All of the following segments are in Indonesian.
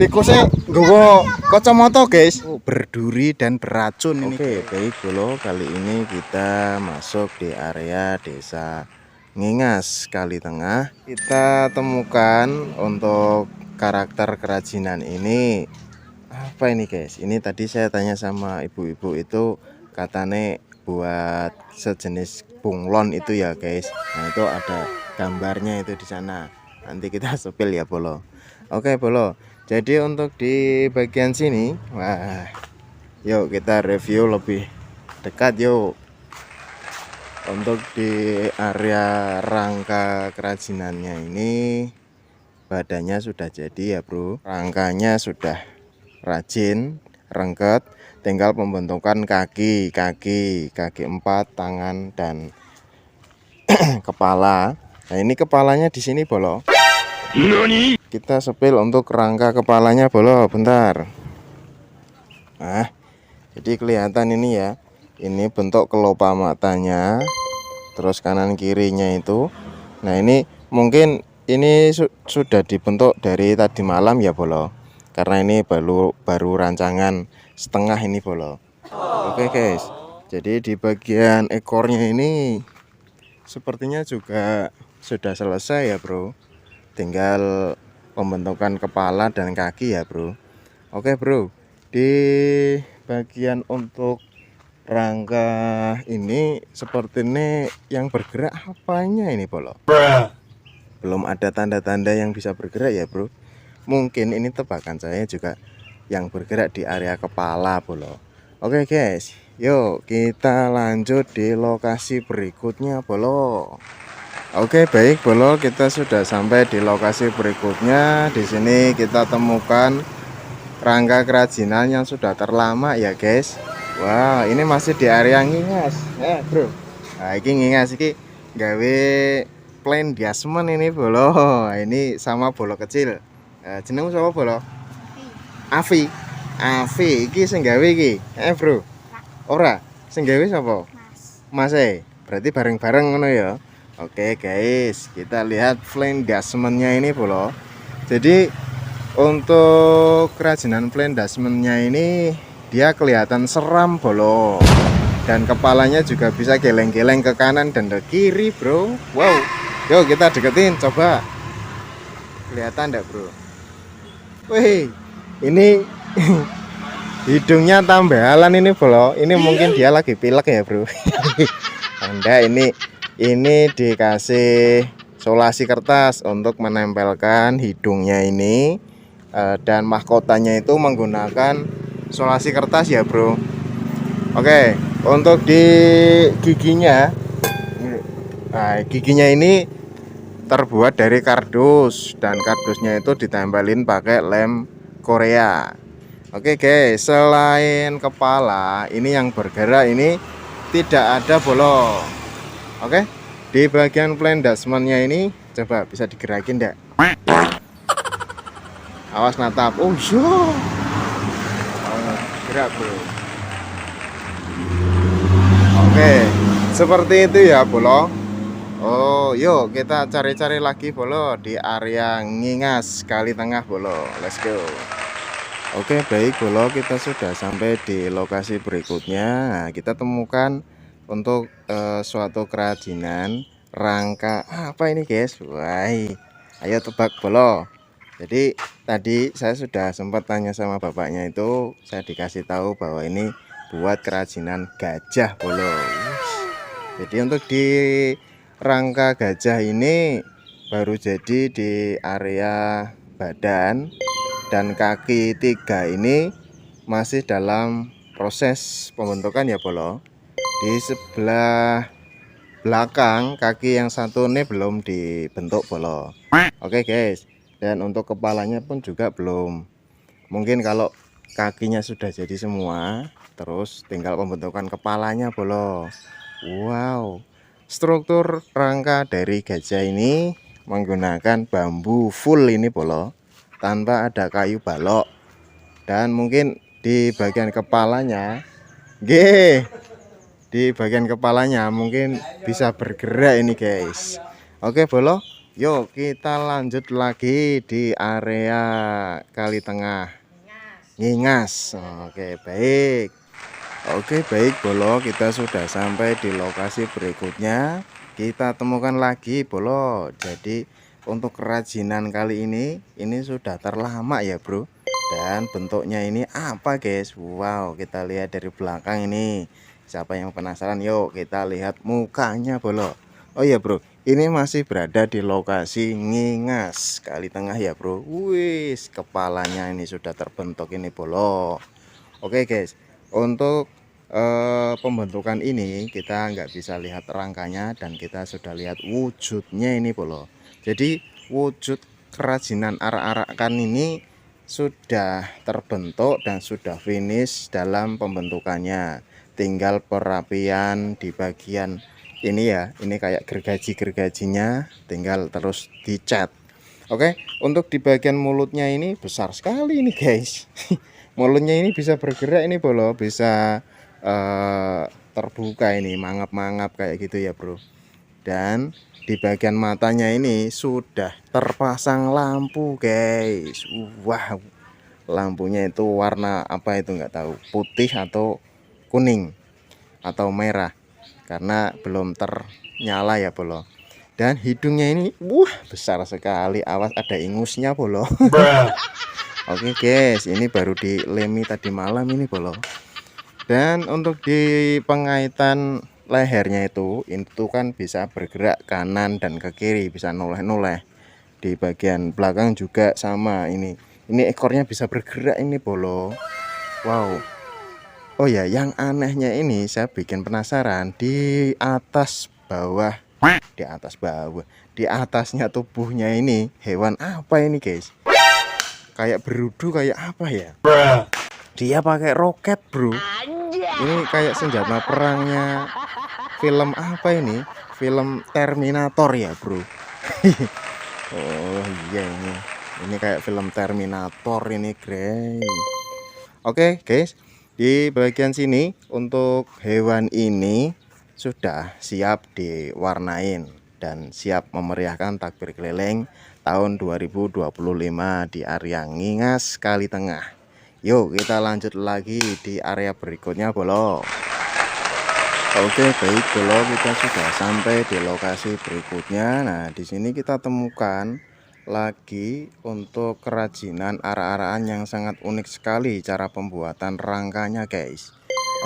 Tikusnya nggawa kacamata guys. Berduri dan beracun ini. Oke, baik bolo, kali ini kita masuk di area desa Ngingas Kali Tengah. Kita temukan untuk karakter kerajinan ini. Apa ini guys? Ini tadi saya tanya sama ibu-ibu itu, katanya buat sejenis bunglon itu ya guys. Nah itu ada gambarnya itu di sana. Nanti kita sepil ya bolo. Oke bolo. Jadi untuk di bagian sini, wah, yuk kita review lebih dekat yuk. Untuk di area rangka kerajinannya ini, badannya sudah jadi ya bro. Rangkanya sudah rajin, rengket, tinggal pembentukan kaki empat, tangan dan kepala. Nah ini kepalanya di sini bolo. Kita sepil untuk rangka kepalanya bolo, bentar. Nah, jadi kelihatan ini ya. Ini bentuk kelopak matanya. Terus kanan kirinya itu. Nah, ini mungkin ini sudah dibentuk dari tadi malam ya bolo. Karena ini baru rancangan setengah ini bolo. Oke guys. Jadi di bagian ekornya ini sepertinya juga sudah selesai ya bro. Tinggal pembentukan kepala dan kaki ya bro. Oke bro, di bagian untuk rangka ini seperti ini yang bergerak apanya ini bolo? Belum ada tanda-tanda yang bisa bergerak ya bro. Mungkin ini tebakan saya juga yang bergerak di area kepala bolo. Oke guys, yuk kita lanjut di lokasi berikutnya bolo. Oke baik bolo, kita sudah sampai di lokasi berikutnya. Di sini kita temukan rangka kerajinan yang sudah terlama ya guys. Wah ini masih di area Ngingas bro. Nah ini Ngingas ini gawe plain diasmen ini bolo. Ini sama bolo kecil. Jenengmu siapa bolo? Afi. Afi iki sing gawe iki bro. Ora sing gawe sapa? Mas berarti bareng-bareng ngono ya. Oke guys, kita lihat flame dasmennya ini bolo. Jadi untuk kerajinan flame dasmennya ini dia kelihatan seram bolo. Dan kepalanya juga bisa geleng-geleng ke kanan dan ke kiri bro. Wow, yuk kita deketin coba. Kelihatan enggak bro? Wih, ini hidungnya tambalan ini bolo. Ini mungkin dia lagi pilek ya bro. Anda ini dikasih solasi kertas untuk menempelkan hidungnya ini, dan mahkotanya itu menggunakan solasi kertas ya bro. Oke, untuk di giginya, nah, giginya ini terbuat dari kardus dan kardusnya itu ditempelin pakai lem Korea. Oke guys, selain kepala ini yang bergerak ini tidak ada bolo. Oke, di bagian plain dasmennya ini coba bisa digerakin enggak? Awas natap. Oh iya. Gerak bro. Oke, seperti itu ya bolo. Oh yuk kita cari-cari lagi bolo di area Ngingas Kali Tengah bolo. Let's go. Oke baik bolo, kita sudah sampai di lokasi berikutnya. Nah, kita temukan untuk suatu kerajinan rangka apa ini guys. Wah, ayo tebak bolo. Jadi tadi saya sudah sempat tanya sama bapaknya itu, saya dikasih tahu bahwa ini buat kerajinan gajah bolo. Jadi untuk di rangka gajah ini baru jadi di area badan dan kaki 3 ini masih dalam proses pembentukan ya bolo. Di sebelah belakang kaki yang satu ini belum dibentuk bolo. Oke guys, dan untuk kepalanya pun juga belum. Mungkin kalau kakinya sudah jadi semua, terus tinggal pembentukan kepalanya bolo. Wow, struktur rangka dari gajah ini menggunakan bambu full ini bolo, tanpa ada kayu balok. Dan mungkin di bagian kepalanya di bagian kepalanya mungkin bisa bergerak ini guys. Oke bolo, Yuk kita lanjut lagi di area Kali Tengah Ngingas. Oke baik. Oke baik Bolo, kita sudah sampai di lokasi berikutnya. Kita temukan lagi Bolo. Jadi untuk kerajinan kali ini sudah terlama ya bro. Dan bentuknya ini apa guys? Wow, kita lihat dari belakang ini. Siapa yang penasaran? Yuk kita lihat mukanya Bolo. Oh iya bro, ini masih berada di lokasi Ngingas Kali Tengah ya bro. Wis, kepalanya ini sudah terbentuk ini Bolo. Oke guys, untuk pembentukan ini kita nggak bisa lihat rangkanya dan kita sudah lihat wujudnya ini Bolo. Jadi wujud kerajinan arak-arakan ini sudah terbentuk dan sudah finish dalam pembentukannya. Tinggal perapian di bagian ini ya, ini kayak gergaji-gergajinya tinggal terus dicat. Oke, untuk di bagian mulutnya ini besar sekali ini guys. Mulutnya ini bisa bergerak ini Bolo, bisa terbuka ini, mangap-mangap kayak gitu ya bro. Dan di bagian matanya ini sudah terpasang lampu guys. Wah, lampunya itu warna apa itu nggak tahu, putih atau kuning atau merah, karena belum ternyala ya Bolo. Dan hidungnya ini wah besar sekali, awas ada ingusnya Bolo. Oke guys, ini baru dilemi tadi malam ini Bolo. Dan untuk di pengaitan lehernya itu kan bisa bergerak kanan dan ke kiri, bisa noleh-noleh. Di bagian belakang juga sama ini ekornya bisa bergerak ini Bolo. Wow. Oh ya, yang anehnya ini saya bikin penasaran, di atas bawah, di atasnya tubuhnya ini hewan apa ini guys? Kayak berudu, kayak apa ya? Dia pakai roket bro. Ini kayak senjata perangnya film apa ini? Film Terminator ya bro. Oh iya, ini kayak film Terminator ini guys. Oke guys, di bagian sini untuk hewan ini sudah siap diwarnain dan siap memeriahkan takbir keliling tahun 2025 di area Ngingas Kali Tengah. Yuk kita lanjut lagi di area berikutnya Bolo. Oke baik Bolo, kita sudah sampai di lokasi berikutnya. Nah di sini kita temukan lagi untuk kerajinan arak-arakan yang sangat unik sekali cara pembuatan rangkanya guys.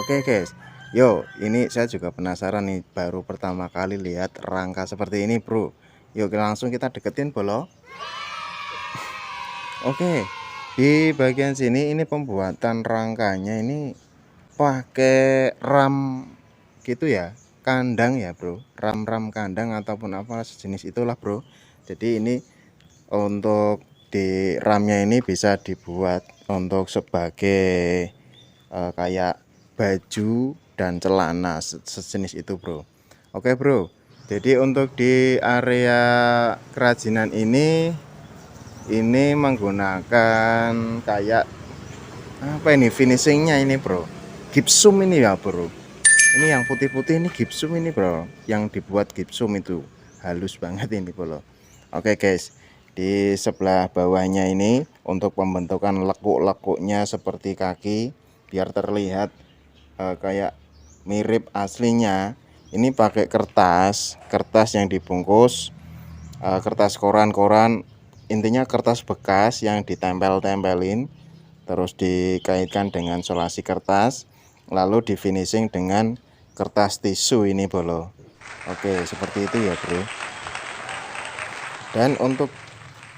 Oke guys, yuk ini saya juga penasaran nih, baru pertama kali lihat rangka seperti ini bro. Yuk langsung kita deketin Bolo. Oke, di bagian sini ini pembuatan rangkanya ini pakai ram gitu ya, kandang ya bro, ram kandang ataupun apa sejenis itulah bro. Jadi ini untuk di ramnya ini bisa dibuat untuk sebagai kayak baju dan celana sejenis itu bro. Oke bro, jadi untuk di area kerajinan ini menggunakan kayak apa ini finishingnya ini bro, gipsum ini ya bro. Ini yang putih-putih ini gipsum ini bro, yang dibuat gipsum itu halus banget ini bro. Oke guys, di sebelah bawahnya ini untuk pembentukan lekuk-lekuknya seperti kaki biar terlihat kayak mirip aslinya. Ini pakai kertas yang dibungkus kertas koran, intinya kertas bekas yang ditempel-tempelin, terus dikaitkan dengan solasi kertas, lalu di finishing dengan kertas tisu ini Bolo. Oke seperti itu ya bro. Dan untuk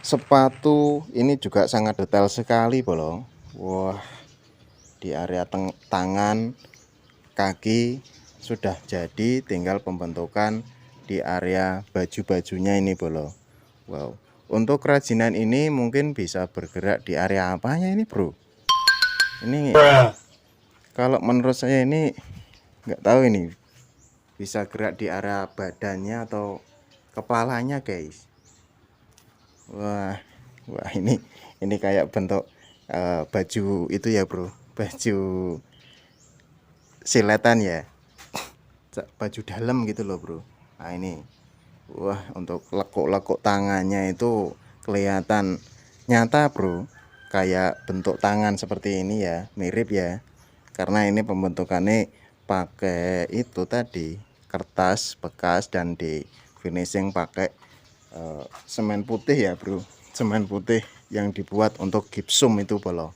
sepatu ini juga sangat detail sekali Bolo. Wah, di area tangan, kaki sudah jadi, tinggal pembentukan di area baju-bajunya ini Bolo. Wow, untuk kerajinan ini mungkin bisa bergerak di area apanya ini bro? Ini kalau menurut saya ini nggak tahu ini bisa gerak di area badannya atau kepalanya guys. Wah ini kayak bentuk baju itu ya bro, baju siletan ya, baju dalam gitu loh bro. Nah ini Wah, untuk lekuk-lekuk tangannya itu kelihatan nyata bro, kayak bentuk tangan seperti ini ya, mirip ya, karena ini pembentukannya pakai itu tadi, kertas bekas dan di finishing pakai semen putih ya bro, semen putih yang dibuat untuk gipsum itu bolo,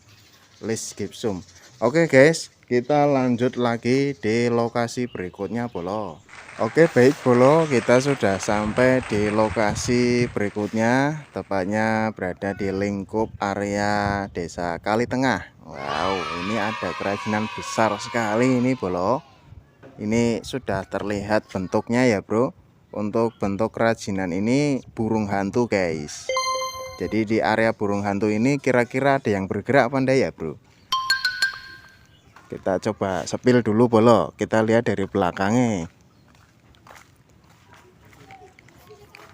list gipsum. Oke guys, kita lanjut lagi di lokasi berikutnya bolo. Oke baik bolo, kita sudah sampai di lokasi berikutnya, tepatnya berada di lingkup area desa Kalitengah. Wow, ini ada kerajinan besar sekali ini bolo. Ini sudah terlihat bentuknya ya bro. Untuk bentuk kerajinan ini burung hantu guys. Jadi di area burung hantu ini kira-kira ada yang bergerak pandai ya bro. Kita coba sepil dulu bolo, kita lihat dari belakangnya.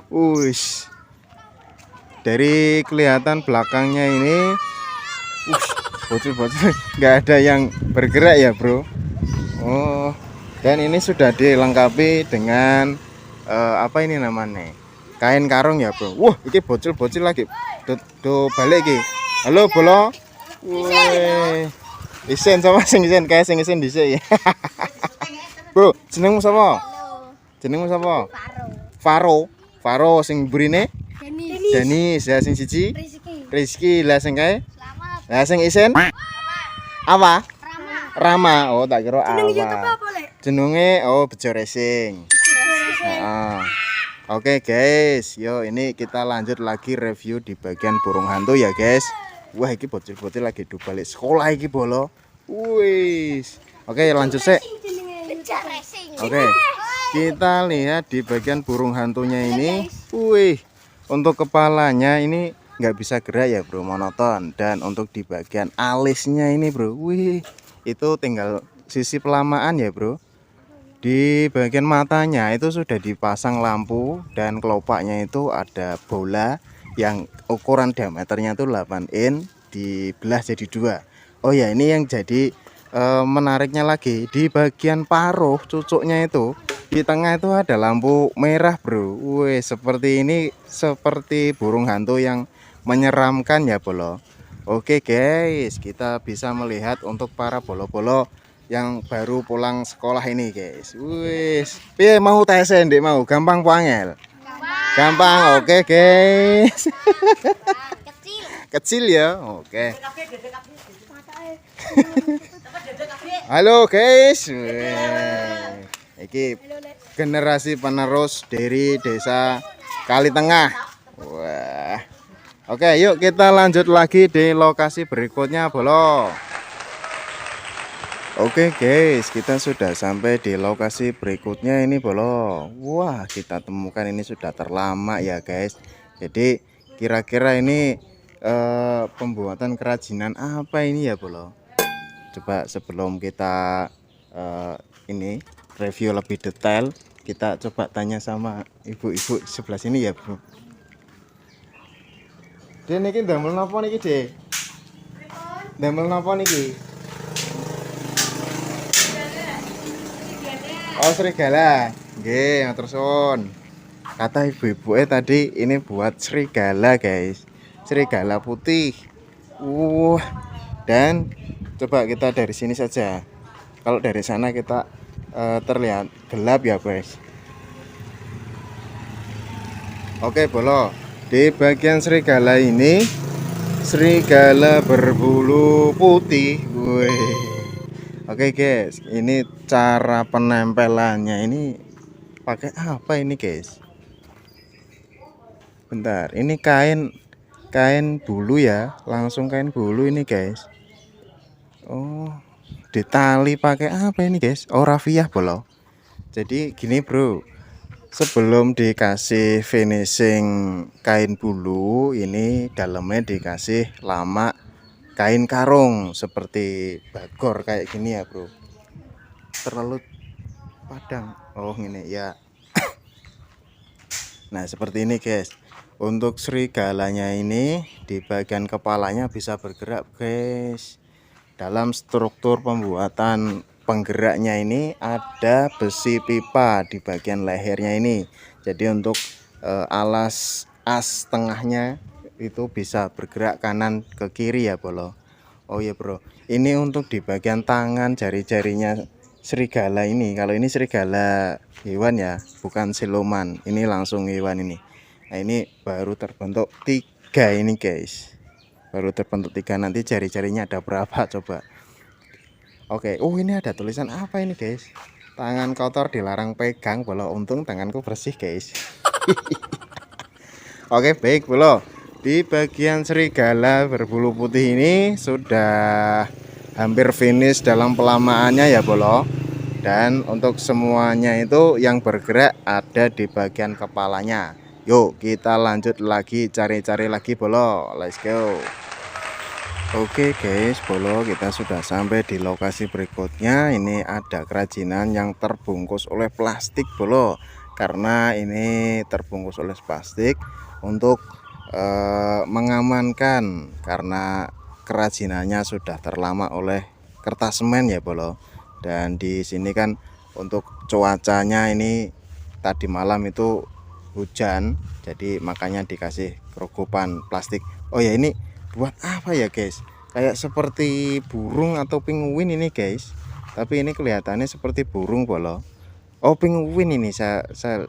Wush, dari kelihatan belakangnya ini, bocil-bocil nggak ada yang bergerak ya bro. Oh, dan ini sudah dilengkapi dengan apa ini namanya, kain karung ya bro. Wah, ini bocil-bocil lagi do balik iki. Halo bolo. Wih, isen sama sing isen kayak sing isen dhisik ya. Bro, jenengmu sapa? Jenengmu sapa? Faro. Faro sing burine? Denis. Ya sing siji? Rizky. Lah sing kae? Lah sing isen? Apa? Rama. Oh, tak kira Awa. Jenenge Bejo Racing. Heeh. Oke guys, yo ini kita lanjut lagi review di bagian burung hantu ya guys. Wah, iki bocil-bocil lagi do balik sekolah iki bolo. Wis. Oke, lanjut sih. Oke. Kita lihat di bagian burung hantunya ini. Wih, untuk kepalanya ini nggak bisa gerak ya bro, monoton. Dan untuk di bagian alisnya ini bro, wih, itu tinggal sisi pelamaan ya bro. Di bagian matanya itu sudah dipasang lampu dan kelopaknya itu ada bola yang ukuran diameternya itu 8 in dibelah jadi 2. Oh ya, ini yang jadi menariknya lagi di bagian paruh cucuknya itu di tengah itu ada lampu merah bro. Wih, seperti ini, seperti burung hantu yang menyeramkan ya bolo. Oke guys, kita bisa melihat untuk para bolo-bolo yang baru pulang sekolah ini guys. Wis, piye mau tes ndek mau gampang po angel? Gampang. Oke guys. Kecil ya. Oke. Halo guys. Iki generasi penerus dari desa Kalitengah. Wah. Oke, yuk kita lanjut lagi di lokasi berikutnya bolo. Oke guys, kita sudah sampai di lokasi berikutnya ini bolo. Wah, kita temukan ini sudah terlama ya guys. Jadi kira-kira ini pembuatan kerajinan apa ini ya bolo. Coba sebelum kita ini review lebih detail, kita coba tanya sama ibu-ibu sebelah sini ya bro. Dek niki ndamel napa niki Dek? Ndamel napa niki? Oh, serigala. Nggih, matur suwun. Kata ibu-ibu tadi ini buat serigala, guys. Serigala putih. Dan coba kita dari sini saja. Kalau dari sana kita terlihat gelap ya, guys. Oke, bolo. Di bagian serigala ini serigala berbulu putih. Wih. Oke guys, ini cara penempelannya ini pakai apa ini guys? Bentar, ini kain bulu ya, langsung kain bulu ini guys. Oh, ditali pakai apa ini guys? Oh, rafiah bolo. Jadi gini bro, sebelum dikasih finishing kain bulu, ini dalamnya dikasih lama kain karung seperti bagor kayak gini ya bro. Terlalu padang. Oh ini ya. Nah seperti ini guys. Untuk serigalanya ini di bagian kepalanya bisa bergerak guys. Dalam struktur pembuatan penggeraknya ini ada besi pipa di bagian lehernya ini. Jadi untuk alas as tengahnya itu bisa bergerak kanan ke kiri ya bolo. Oh iya bro, ini untuk di bagian tangan jari-jarinya serigala ini. Kalau ini serigala hewan ya, bukan siluman. Ini langsung hewan ini. Nah ini baru terbentuk 3 ini guys. Baru terbentuk 3, nanti jari-jarinya ada berapa coba. Oke, ini ada tulisan apa ini guys? Tangan kotor dilarang pegang bolo. Untung tanganku bersih guys. Oke baik bolo. Di bagian serigala berbulu putih ini sudah hampir finish dalam pelamaannya ya bolo. Dan untuk semuanya itu yang bergerak ada di bagian kepalanya. Yuk kita lanjut lagi cari-cari lagi bolo. Let's go. Oke guys bolo, kita sudah sampai di lokasi berikutnya. Ini ada kerajinan yang terbungkus oleh plastik bolo. Karena ini terbungkus oleh plastik untuk mengamankan, karena kerajinannya sudah terlama oleh kertas semen ya bolo. Dan di sini kan untuk cuacanya ini tadi malam itu hujan, jadi makanya dikasih kerukupan plastik. Oh ya, ini buat apa ya guys? Kayak seperti burung atau penguin ini guys, tapi ini kelihatannya seperti burung bolo. Oh penguin ini, saya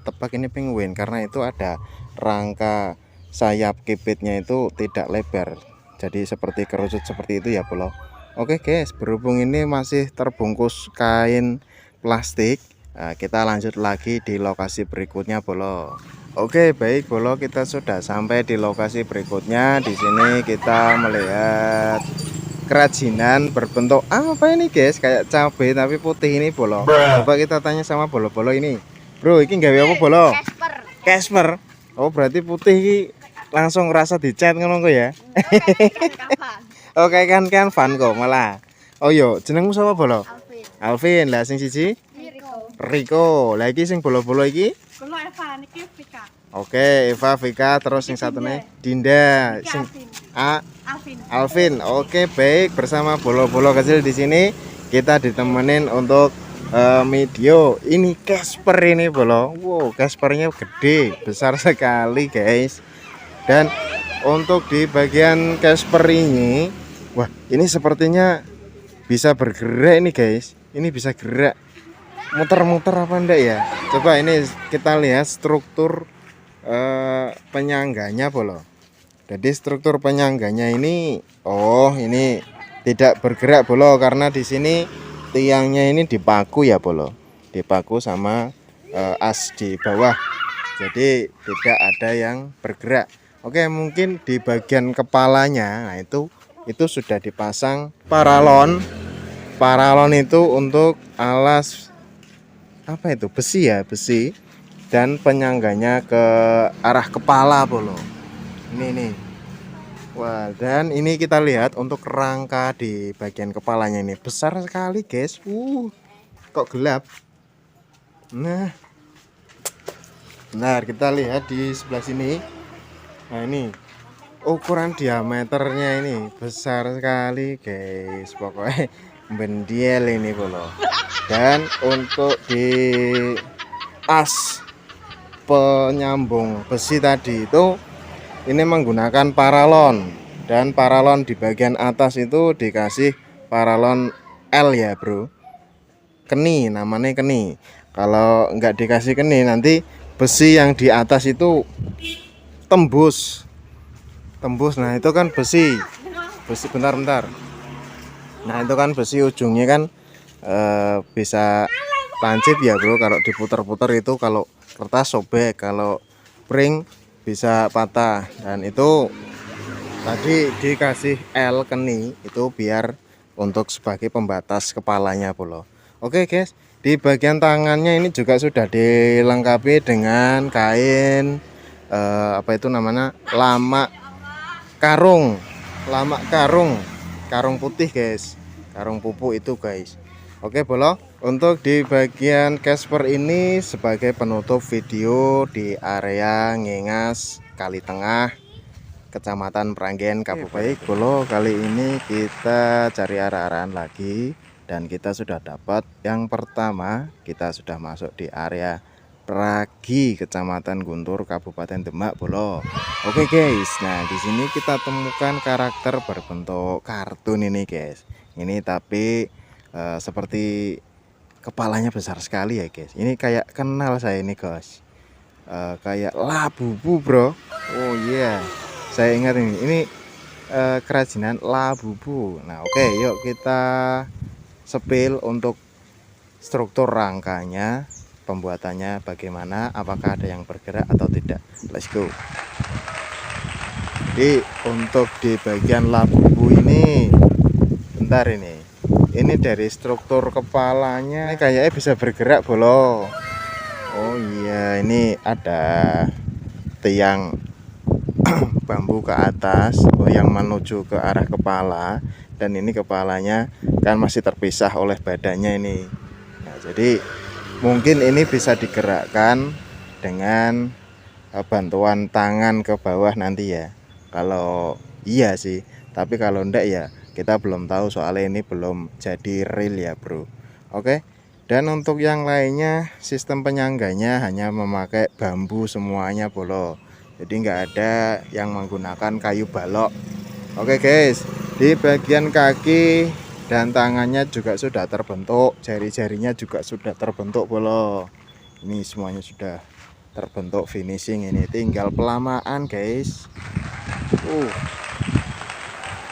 tebak ini penguin karena itu ada rangka sayap kipitnya itu tidak lebar, jadi seperti kerucut seperti itu ya bolo. Oke guys, berhubung ini masih terbungkus kain plastik, kita lanjut lagi di lokasi berikutnya bolo. Oke baik bolo, kita sudah sampai di lokasi berikutnya. Di sini kita melihat kerajinan berbentuk apa ini guys, kayak cabai tapi putih ini bolo. Coba kita tanya sama bolo-bolo ini, bro ini gawe apa bolo? Casper. Oh berarti putih ini langsung rasa dicat ngono kok ya. Oke kan fan kok malah. Oh yo jenengmu sapa bolo? Alvin. Lah sing siji Riko. Lah iki sing bolo-bolo iki? Bolo Eva, niki Vika. Oke, Eva, Vika, terus sing satune Dinda, sing Alvin. Oke, baik, bersama bolo-bolo kecil di sini kita ditemenin untuk video. Ini Casper ini bolo. Wow, Caspernya gede, besar sekali, guys. Dan untuk di bagian Casper ini, wah, ini sepertinya bisa bergerak ini, guys. Ini bisa gerak. Muter-muter apa enggak ya? Coba ini kita lihat struktur penyangganya bolo. Jadi struktur penyangganya ini, ini tidak bergerak bolo, karena di sini tiangnya ini dipaku ya bolo, dipaku sama as di bawah, jadi tidak ada yang bergerak. Oke, mungkin di bagian kepalanya, nah itu sudah dipasang paralon itu untuk alas apa itu, besi ya, besi, dan penyangganya ke arah kepala bolo. Ini wah, dan ini kita lihat untuk rangka di bagian kepalanya ini besar sekali guys. Kok gelap. Nah kita lihat di sebelah sini. Nah ini ukuran diameternya ini besar sekali guys, pokoknya bendiel ini bolo. Dan untuk di as penyambung besi tadi itu ini menggunakan paralon, dan paralon di bagian atas itu dikasih paralon L ya bro, keni, namanya keni. Kalau nggak dikasih keni nanti besi yang di atas itu tembus. Nah itu kan besi bentar. Nah itu kan besi ujungnya kan bisa lancip ya bro, kalau diputer-puter itu, kalau kertas sobek, kalau spring bisa patah. Dan itu tadi dikasih L keni itu biar untuk sebagai pembatas kepalanya bolo. Oke guys, di bagian tangannya ini juga sudah dilengkapi dengan kain apa itu namanya, lamak karung putih guys, karung pupuk itu guys. Oke bolo, untuk di bagian Casper ini sebagai penutup video di area Ngengas Kali Tengah, Kecamatan Pranggen, Kabupaten. Baik bolo, kali ini kita cari arah-arahan lagi Dan kita sudah dapat yang pertama, kita sudah masuk di area Pragi, Kecamatan Guntur, Kabupaten Demak, Bolo. Oke guys, nah di sini kita temukan karakter berbentuk kartun ini guys. Ini tapi seperti kepalanya besar sekali ya guys. Ini kayak kenal saya ini guys. Kayak Labubu bro. Oh iya, saya ingat ini kerajinan Labubu. Nah oke, yuk kita sepil untuk struktur rangkanya, pembuatannya bagaimana, apakah ada yang bergerak atau tidak. Let's go. Jadi untuk di bagian Labubu ini, bentar ini dari struktur kepalanya ini kayaknya bisa bergerak Bolo. Oh iya, ini ada tiang bambu ke atas yang menuju ke arah kepala, dan ini kepalanya kan masih terpisah oleh badannya ini. Nah, jadi mungkin ini bisa digerakkan dengan bantuan tangan ke bawah nanti ya, kalau iya sih. Tapi kalau enggak ya kita belum tahu, soalnya ini belum jadi real ya bro. Oke, dan untuk yang lainnya sistem penyangganya hanya memakai bambu semuanya Bolo, jadi nggak ada yang menggunakan kayu balok. Oke guys, di bagian kaki dan tangannya juga sudah terbentuk, jari-jarinya juga sudah terbentuk Bolo. Ini semuanya sudah terbentuk finishing, ini tinggal pelamaan guys.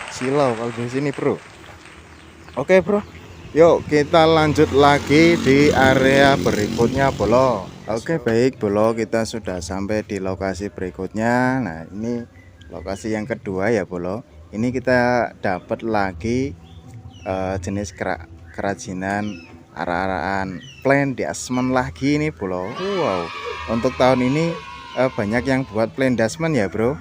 Silau kalau di sini bro. Oke bro, yuk kita lanjut lagi di area berikutnya Bolo. Oke baik Bolo, kita sudah sampai di lokasi berikutnya. Nah ini lokasi yang kedua ya Bolo. Ini kita dapat lagi jenis kerajinan arah-arahan plain dashman lagi nih Bolo. Wow, untuk tahun ini banyak yang buat plain dashman ya bro.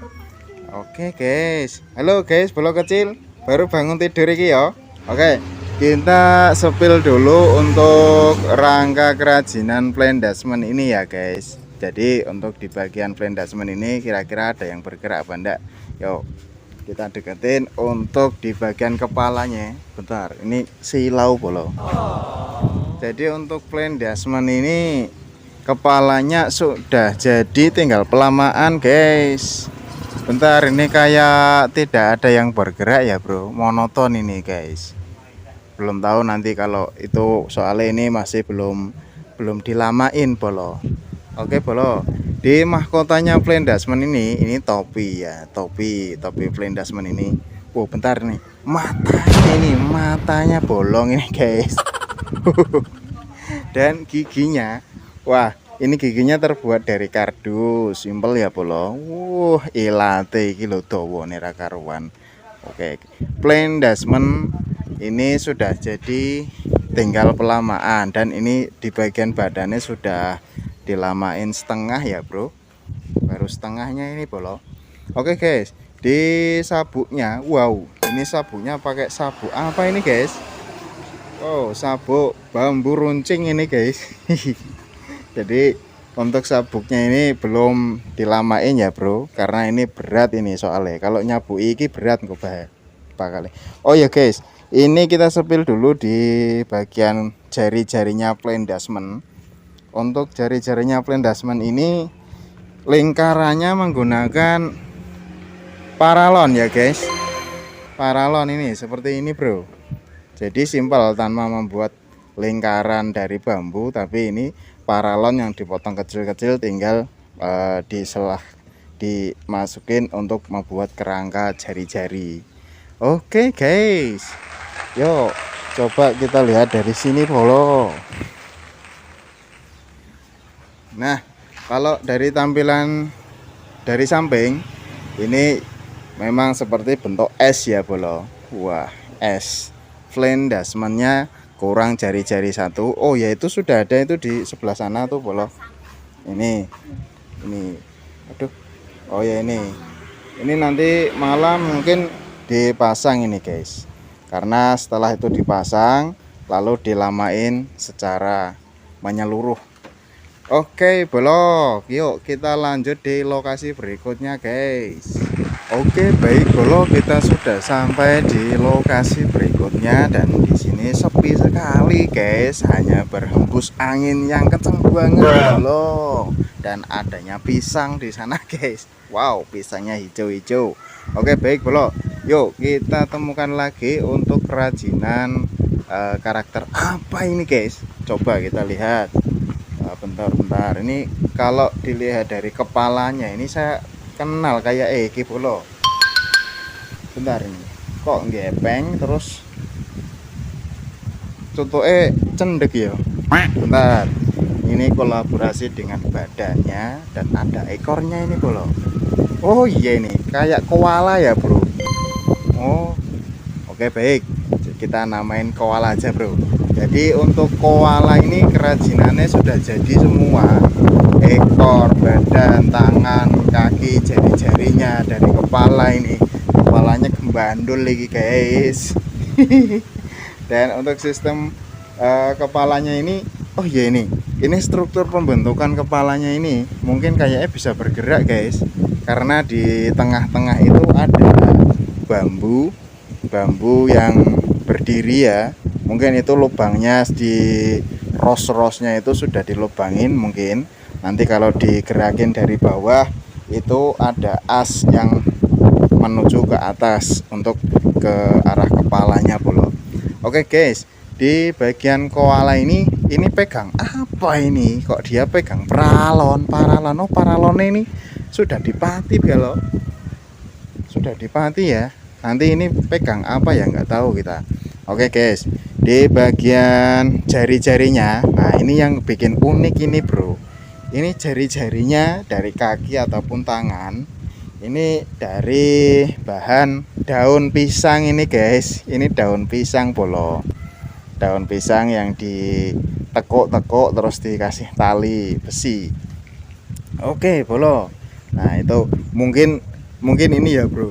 Oke guys, halo guys, Bolo kecil baru bangun tidur iki ya. Oke, kita sepil dulu untuk rangka kerajinan plain dashman ini ya guys. Jadi untuk di bagian plain dashman ini kira-kira ada yang bergerak apa enggak? Yuk kita deketin untuk di bagian kepalanya. Bentar, ini silau Bolo. Jadi untuk plain dashman ini kepalanya sudah jadi, tinggal pelamaan guys. Bentar, ini kayak tidak ada yang bergerak ya bro, monoton ini guys. Belum tahu nanti kalau itu, soalnya ini masih belum dilamain Bolo. Oke Bolo, di mahkotanya plain dashman ini topi ya, topi plain dashman ini. Wow, bentar nih, matanya bolong ini guys. Dan giginya, wah ini giginya terbuat dari kardus, simpel ya Bolo. Ilate iki lho dawane ra karuan. Oke, plain dashman ini sudah jadi, tinggal pelamaan, dan ini di bagian badannya sudah dilamain setengah ya bro, baru setengahnya ini Bolo. Oke guys, di sabuknya, wow ini sabuknya pakai sabuk apa ini guys? Oh, sabuk bambu runcing ini guys. Jadi untuk sabuknya ini belum dilamain ya bro, karena ini berat ini, soalnya kalau nyabu iki berat kok bakal. Oh ya guys, ini kita sepil dulu di bagian jari-jarinya plain dashman. Untuk jari-jarinya plain dashman ini lingkarannya menggunakan paralon ya guys. Paralon ini seperti ini bro. Jadi simpel, tanpa membuat lingkaran dari bambu, tapi ini paralon yang dipotong kecil-kecil, tinggal dimasukin untuk membuat kerangka jari-jari. Oke guys, yuk coba kita lihat dari sini Bolo. Nah, kalau dari tampilan dari samping ini memang seperti bentuk S ya Bolo. Wah, S. Plain dashman-nya kurang jari-jari satu. Oh ya, itu sudah ada itu di sebelah sana tuh Bolo. Ini aduh, oh ya ini nanti malam mungkin dipasang ini guys, karena setelah itu dipasang lalu dilamain secara menyeluruh. Oke Bolo, yuk kita lanjut di lokasi berikutnya guys. Oke, baik Bolo, kita sudah sampai di lokasi berikutnya dan di sini sepi sekali, guys. Hanya berhembus angin yang kenceng banget, Bolo. Dan adanya pisang di sana, guys. Wow, pisangnya hijau-hijau. Oke, baik Bolo. Yuk, kita temukan lagi untuk kerajinan karakter apa ini, guys? Coba kita lihat. Bentar-bentar. Ini kalau dilihat dari kepalanya ini saya kenal kayak Eki Bolo. Bentar ini kok gepeng terus contohnya cendek ya. Bentar, ini kolaborasi dengan badannya dan ada ekornya ini Bolo. Oh iya, ini kayak koala ya bro. Oh oke, baik, kita namain koala aja bro. Jadi untuk koala ini kerajinannya sudah jadi semua. Ekor, badan, tangan, kaki, jari-jarinya dari kepala ini. Kepalanya gembandul lagi guys. Dan untuk sistem kepalanya ini, oh ya ini struktur pembentukan kepalanya ini mungkin kayaknya bisa bergerak guys. Karena di tengah-tengah itu ada bambu yang berdiri ya. Mungkin itu lubangnya di ros-rosnya itu sudah dilubangin mungkin. Nanti kalau digerakin dari bawah itu ada as yang menuju ke atas untuk ke arah kepalanya Bolo. Oke guys, di bagian koala ini pegang apa ini? Kok dia pegang paralon? Oh, paralonnya ini sudah dipati Bolo. Sudah dipati ya. Nanti ini pegang apa ya, nggak tahu kita. Oke guys, di bagian jari-jarinya, nah ini yang bikin unik ini bro. Ini jari-jarinya dari kaki ataupun tangan. Ini dari bahan daun pisang ini guys. Ini daun pisang Bolo. Daun pisang yang ditekuk-tekuk terus dikasih tali besi. Oke Bolo. Nah itu mungkin ini ya bro,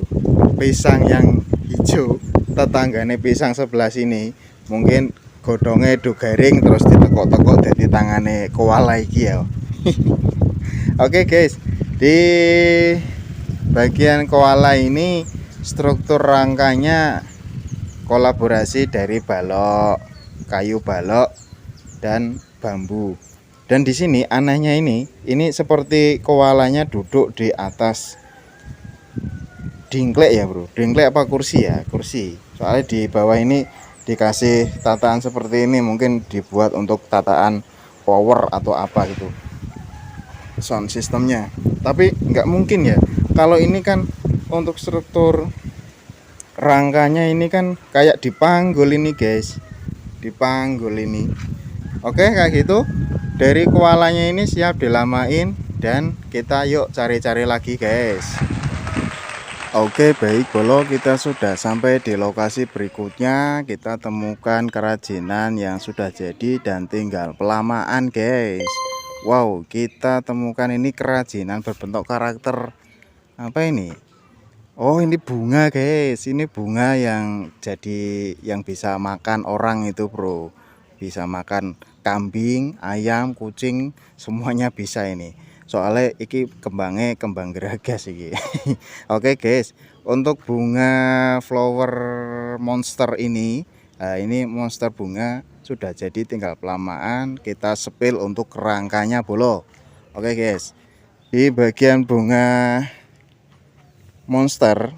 pisang yang hijau tetanggane pisang sebelah sini. Mungkin godongnya do garing terus ditekuk-tekuk dari tangane koala iki ya. Oke guys, di bagian koala ini struktur rangkanya kolaborasi dari balok, kayu balok dan bambu. Dan di sini anehnya ini seperti koalanya duduk di atas dingklek ya bro. Dingklek apa kursi ya? Kursi. Soalnya di bawah ini dikasih tataan seperti ini, mungkin dibuat untuk tataan power atau apa gitu sound sistemnya. Tapi nggak mungkin ya, kalau ini kan untuk struktur rangkanya ini kan kayak dipanggul ini guys, dipanggul ini. Oke kayak gitu. Dari koalanya ini siap dilamain dan kita yuk cari-cari lagi guys. Oke baik Bolo, kita sudah sampai di lokasi berikutnya. Kita temukan kerajinan yang sudah jadi dan tinggal pelamaan guys. Wow, kita temukan ini kerajinan berbentuk karakter apa ini? Oh ini bunga guys. Ini bunga yang jadi yang bisa makan orang itu bro. Bisa makan kambing, ayam, kucing, semuanya bisa ini. Soalnya iki kembangnya kembang geragas iki. Oke guys, untuk bunga flower monster ini, nah ini monster bunga sudah jadi tinggal pelamaan, kita sepil untuk rangkanya Bolo. Oke guys, di bagian bunga monster,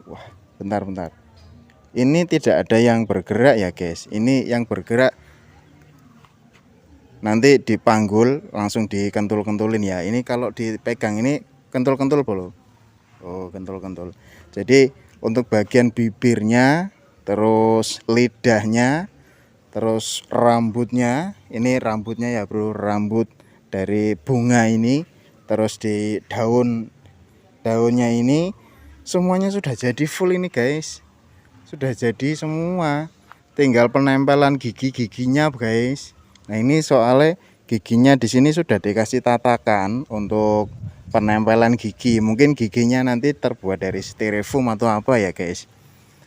wah bentar, ini tidak ada yang bergerak ya guys. Ini yang bergerak nanti dipanggul langsung dikentul-kentulin ya. Ini kalau dipegang ini kentul-kentul Bolo. Oh kentul-kentul. Jadi untuk bagian bibirnya, terus lidahnya, terus rambutnya, ini rambutnya ya bro, rambut dari bunga ini, terus di daunnya ini semuanya sudah jadi full ini guys. Sudah jadi semua, tinggal penempelan gigi-giginya guys. Nah ini soalnya giginya di sini sudah dikasih tatakan untuk penempelan gigi. Mungkin giginya nanti terbuat dari styrofoam atau apa ya guys.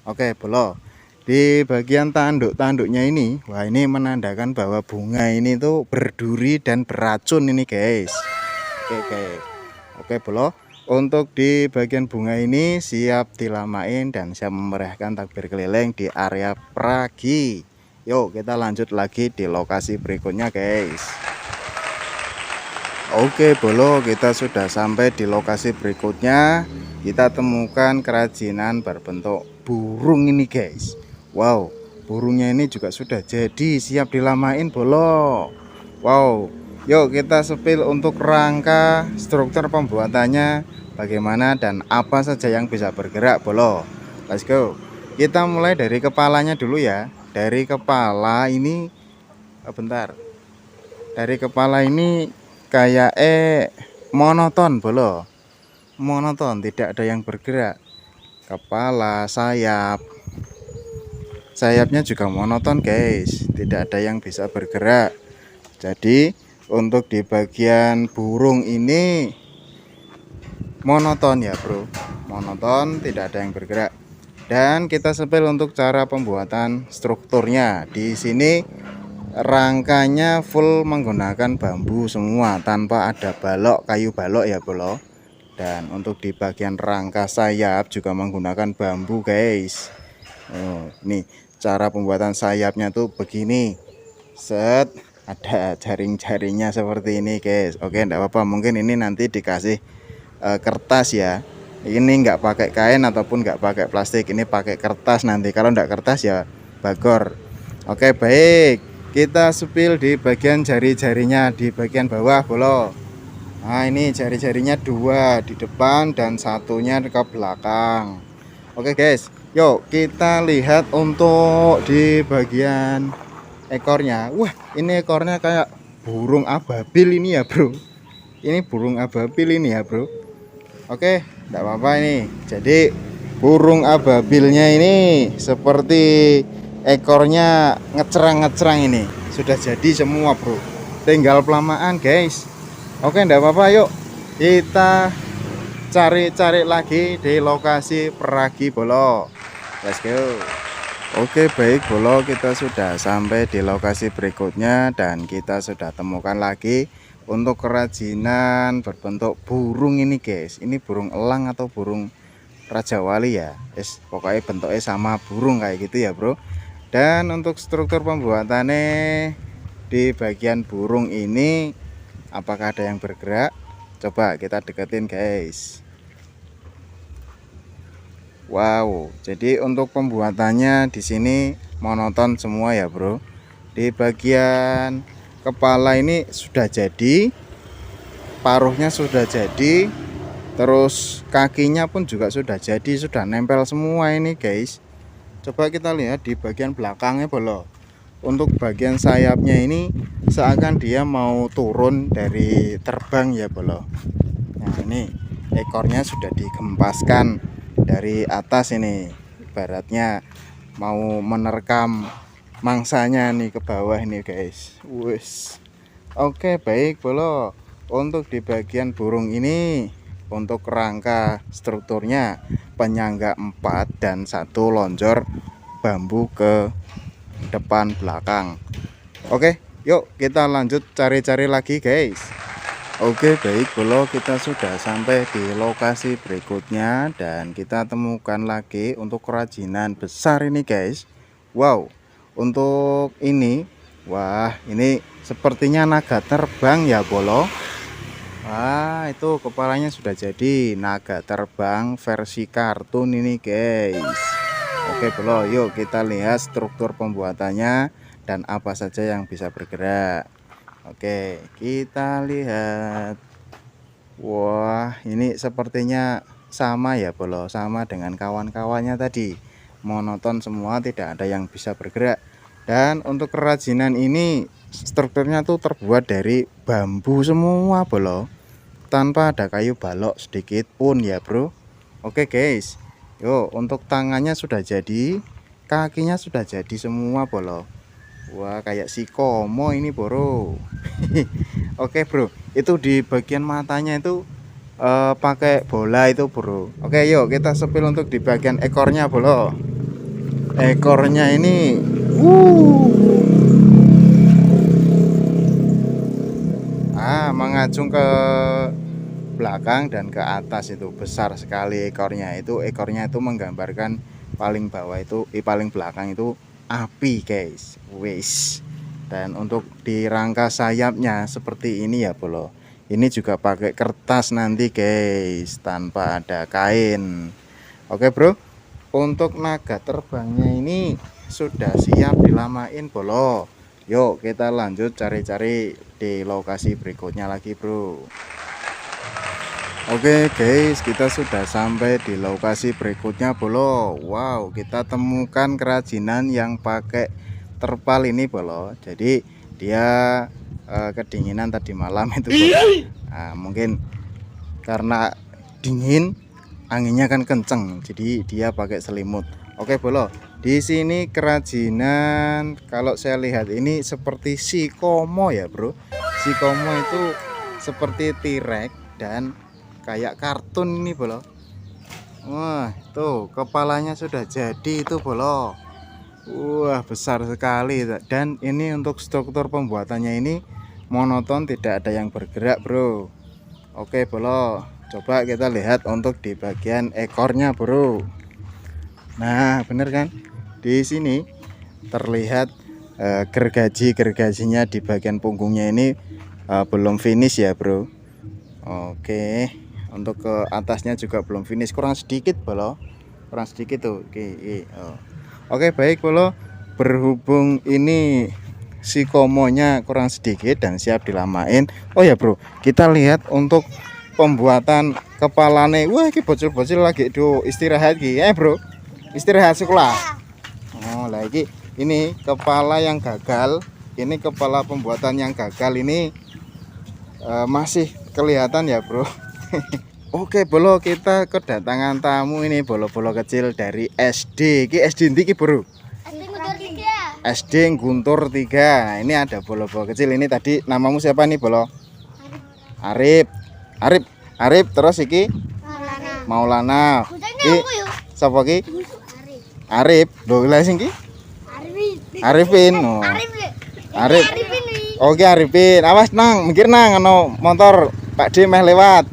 Oke Bolo, di bagian tanduk-tanduknya ini, wah ini menandakan bahwa bunga ini tuh berduri dan beracun ini guys. Oke Bolo, Untuk di bagian bunga ini siap dilamain dan siap memeriahkan takbir keliling di area Pragi. Yuk kita lanjut lagi di lokasi berikutnya guys. Oke bolo, kita sudah sampai di lokasi berikutnya. Kita temukan kerajinan berbentuk burung ini guys. Wow, burungnya ini juga sudah jadi, siap dilamain bolo. Wow, yuk kita sepil untuk rangka struktur pembuatannya bagaimana dan apa saja yang bisa bergerak bolo. Let's go. Kita mulai dari kepalanya dulu ya. Dari kepala ini bentar. Dari kepala ini kayak monoton bolo. Monoton, tidak ada yang bergerak. Kepala, sayapnya juga monoton guys, tidak ada yang bisa bergerak. Jadi untuk di bagian burung ini monoton ya bro, monoton, tidak ada yang bergerak. Dan kita sepil untuk cara pembuatan strukturnya. Di sini rangkanya full menggunakan bambu semua, tanpa ada balok, kayu balok ya bro. Dan untuk di bagian rangka sayap juga menggunakan bambu guys. Nih cara pembuatan sayapnya tuh begini, set, ada jaring-jaringnya seperti ini guys. Oke, enggak apa-apa, mungkin ini nanti dikasih kertas ya. Ini nggak pakai kain ataupun nggak pakai plastik, ini pakai kertas nanti. Kalau nggak kertas ya bagor. Oke baik, kita sepil di bagian jari-jarinya di bagian bawah bolo. Nah ini jari-jarinya dua di depan dan satunya ke belakang. Oke guys, yuk kita lihat untuk di bagian ekornya. Wah ini ekornya kayak burung ababil ini ya bro. Ini burung ababil ini ya bro. Oke, enggak apa-apa ini. Jadi burung ababilnya ini seperti ekornya ngecerang-ngecerang ini. Sudah jadi semua, bro. Tinggal pelamaan, guys. Oke, enggak apa-apa, yuk. Kita cari-cari lagi di lokasi Pragi bolo. Let's go. Oke, baik bolo, kita sudah sampai di lokasi berikutnya dan kita sudah temukan lagi untuk kerajinan berbentuk burung ini guys. Ini burung elang atau burung Raja Wali ya, pokoknya bentuknya sama burung kayak gitu ya bro. Dan untuk struktur pembuatannya di bagian burung ini, apakah ada yang bergerak? Coba kita deketin guys. Wow, jadi untuk pembuatannya di sini monoton semua ya bro. Di bagian kepala ini sudah jadi, paruhnya sudah jadi, terus kakinya pun juga sudah jadi, sudah nempel semua ini guys. Coba kita lihat di bagian belakangnya bolo. Untuk bagian sayapnya ini seakan dia mau turun dari terbang ya bolo. Nah ini ekornya sudah digempaskan dari atas ini, ibaratnya mau menerkam mangsanya nih ke bawah ini guys. Wes. Oke baik bolo. Untuk di bagian burung ini, untuk rangka strukturnya penyangga 4 dan 1 lonjor bambu ke depan belakang. Oke yuk kita lanjut cari-cari lagi guys. Oke baik bolo, kita sudah sampai di lokasi berikutnya dan kita temukan lagi untuk kerajinan besar ini guys. Wow, untuk ini, wah ini sepertinya naga terbang ya bolo. Wah itu kepalanya sudah jadi naga terbang versi kartun ini guys. Oke bolo, yuk kita lihat struktur pembuatannya dan apa saja yang bisa bergerak. Oke kita lihat. Wah ini sepertinya sama ya bolo, sama dengan kawan-kawannya tadi, monoton semua, tidak ada yang bisa bergerak. Dan untuk kerajinan ini strukturnya tuh terbuat dari bambu semua bolo, tanpa ada kayu balok sedikit pun ya bro. Oke guys, yuk untuk tangannya sudah jadi, kakinya sudah jadi semua bolo. Wah kayak si Komo ini bro. Oke bro, itu di bagian matanya itu pakai bola itu bro. Oke yuk kita sepil untuk di bagian ekornya bro. Ekornya ini mengacung ke belakang dan ke atas itu besar sekali ekornya. Ekornya itu menggambarkan paling bawah itu paling belakang itu api guys. Wis. Dan untuk di rangka sayapnya seperti ini ya bolo. Ini juga pakai kertas nanti guys, tanpa ada kain. Oke bro, untuk naga terbangnya ini sudah siap dilamain bolo. Yuk kita lanjut cari-cari di lokasi berikutnya lagi bro. Oke guys, kita sudah sampai di lokasi berikutnya bolo. Wow, kita temukan kerajinan yang pakai terpal ini bolo. Jadi dia kedinginan tadi malam itu bolo. Nah, mungkin karena dingin, anginnya kan kenceng, jadi dia pakai selimut. Oke bolo, di sini kerajinan kalau saya lihat ini seperti sikomo ya bro. Sikomo itu seperti T-Rex dan kayak kartun ini bolo. Wah tuh kepalanya sudah jadi itu bolo. Wah besar sekali. Dan ini untuk struktur pembuatannya ini monoton, tidak ada yang bergerak bro. Oke bolo, coba kita lihat untuk di bagian ekornya bro. Nah bener kan, di sini terlihat gergajinya di bagian punggungnya ini belum finish ya bro. Oke, untuk ke atasnya juga belum finish, kurang sedikit bolo, kurang sedikit tuh. Oke baik bolo, berhubung ini si komonya kurang sedikit dan siap dilamain. Oh ya bro, kita lihat untuk pembuatan kepalane. Wah ini bocil-bocil lagi do istirahat bro, istirahat sekolah. Oh lagi ini kepala yang gagal, ini kepala pembuatan yang gagal ini masih kelihatan ya bro. Oke bolo, kita kedatangan tamu ini bolo-bolo kecil dari SD. Ini SD ndi bro? SD Guntur 3. Nah, ini ada bolo-bolo kecil ini. Tadi namamu siapa nih bolo? Arif. Arif terus iki Maulana. Iki sapa iki? Arif. Lho lha sing iki? Arifin. Oh. Arif. Oke Arifin. Awas nang, mikir nang ono motor Pak D meh lewat.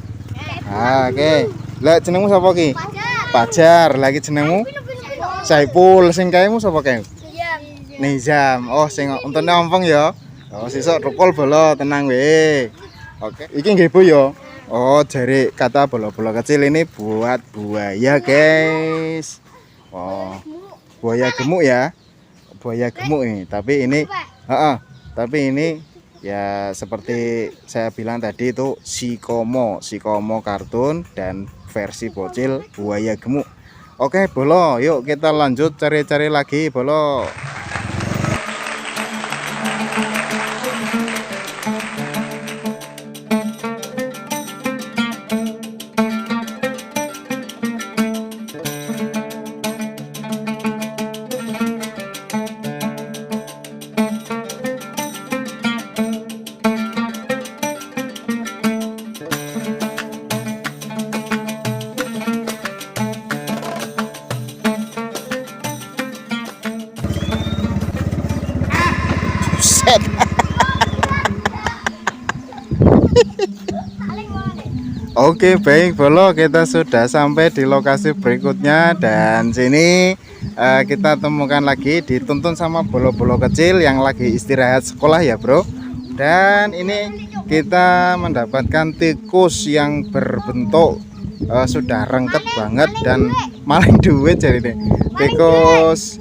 Oke. Lah jenengmu sapa ki? Pajar. Lagi jenengmu? Saipul. Sing kaemu sapa kae? Nizam. Oh sing untune ompong ya. Oh sesuk rukul bolo, tenang we. Oke. Iki nggih Bu ya. Oh jari kata bola-bola kecil ini buat buaya guys. Oh. Buaya gemuk ya. Buaya gemuk ini, tapi ini tapi ini ya seperti saya bilang tadi itu sikomo kartun dan versi bocil buaya gemuk. Oke bolo, yuk kita lanjut cari-cari lagi bolo. Oke baik bolo, kita sudah sampai di lokasi berikutnya dan sini kita temukan lagi dituntun sama bolo-bolo kecil yang lagi istirahat sekolah ya bro. Dan ini kita mendapatkan tikus yang berbentuk sudah rengket banget dan maling duit jadi deh. Tikus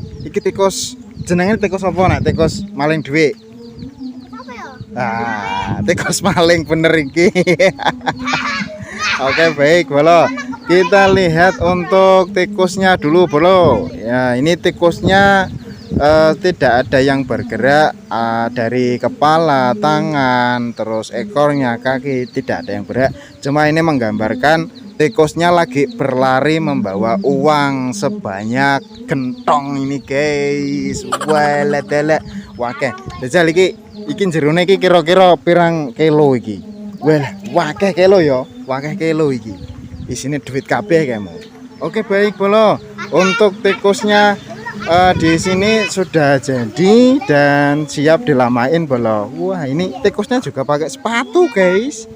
jenengnya tikus apa nak? Tikus maling duit. Ah, tikus maling bener iki. Oke baik bolo, kita lihat untuk tikusnya dulu bolo. Ya ini tikusnya tidak ada yang bergerak dari kepala, tangan, terus ekornya, kaki tidak ada yang bergerak. Cuma ini menggambarkan tikusnya lagi berlari membawa uang sebanyak gentong ini guys. Walah wakeh. Jajal iki jerone iki kira-kira pirang kilo iki? Wah, wakeh kilo ya, wakeh kilo iki. Isine duit kabeh kamu. Oke baik bolo, untuk tikusnya di sini sudah jadi dan siap dilamain bolo. Wah ini tikusnya juga pakai sepatu guys.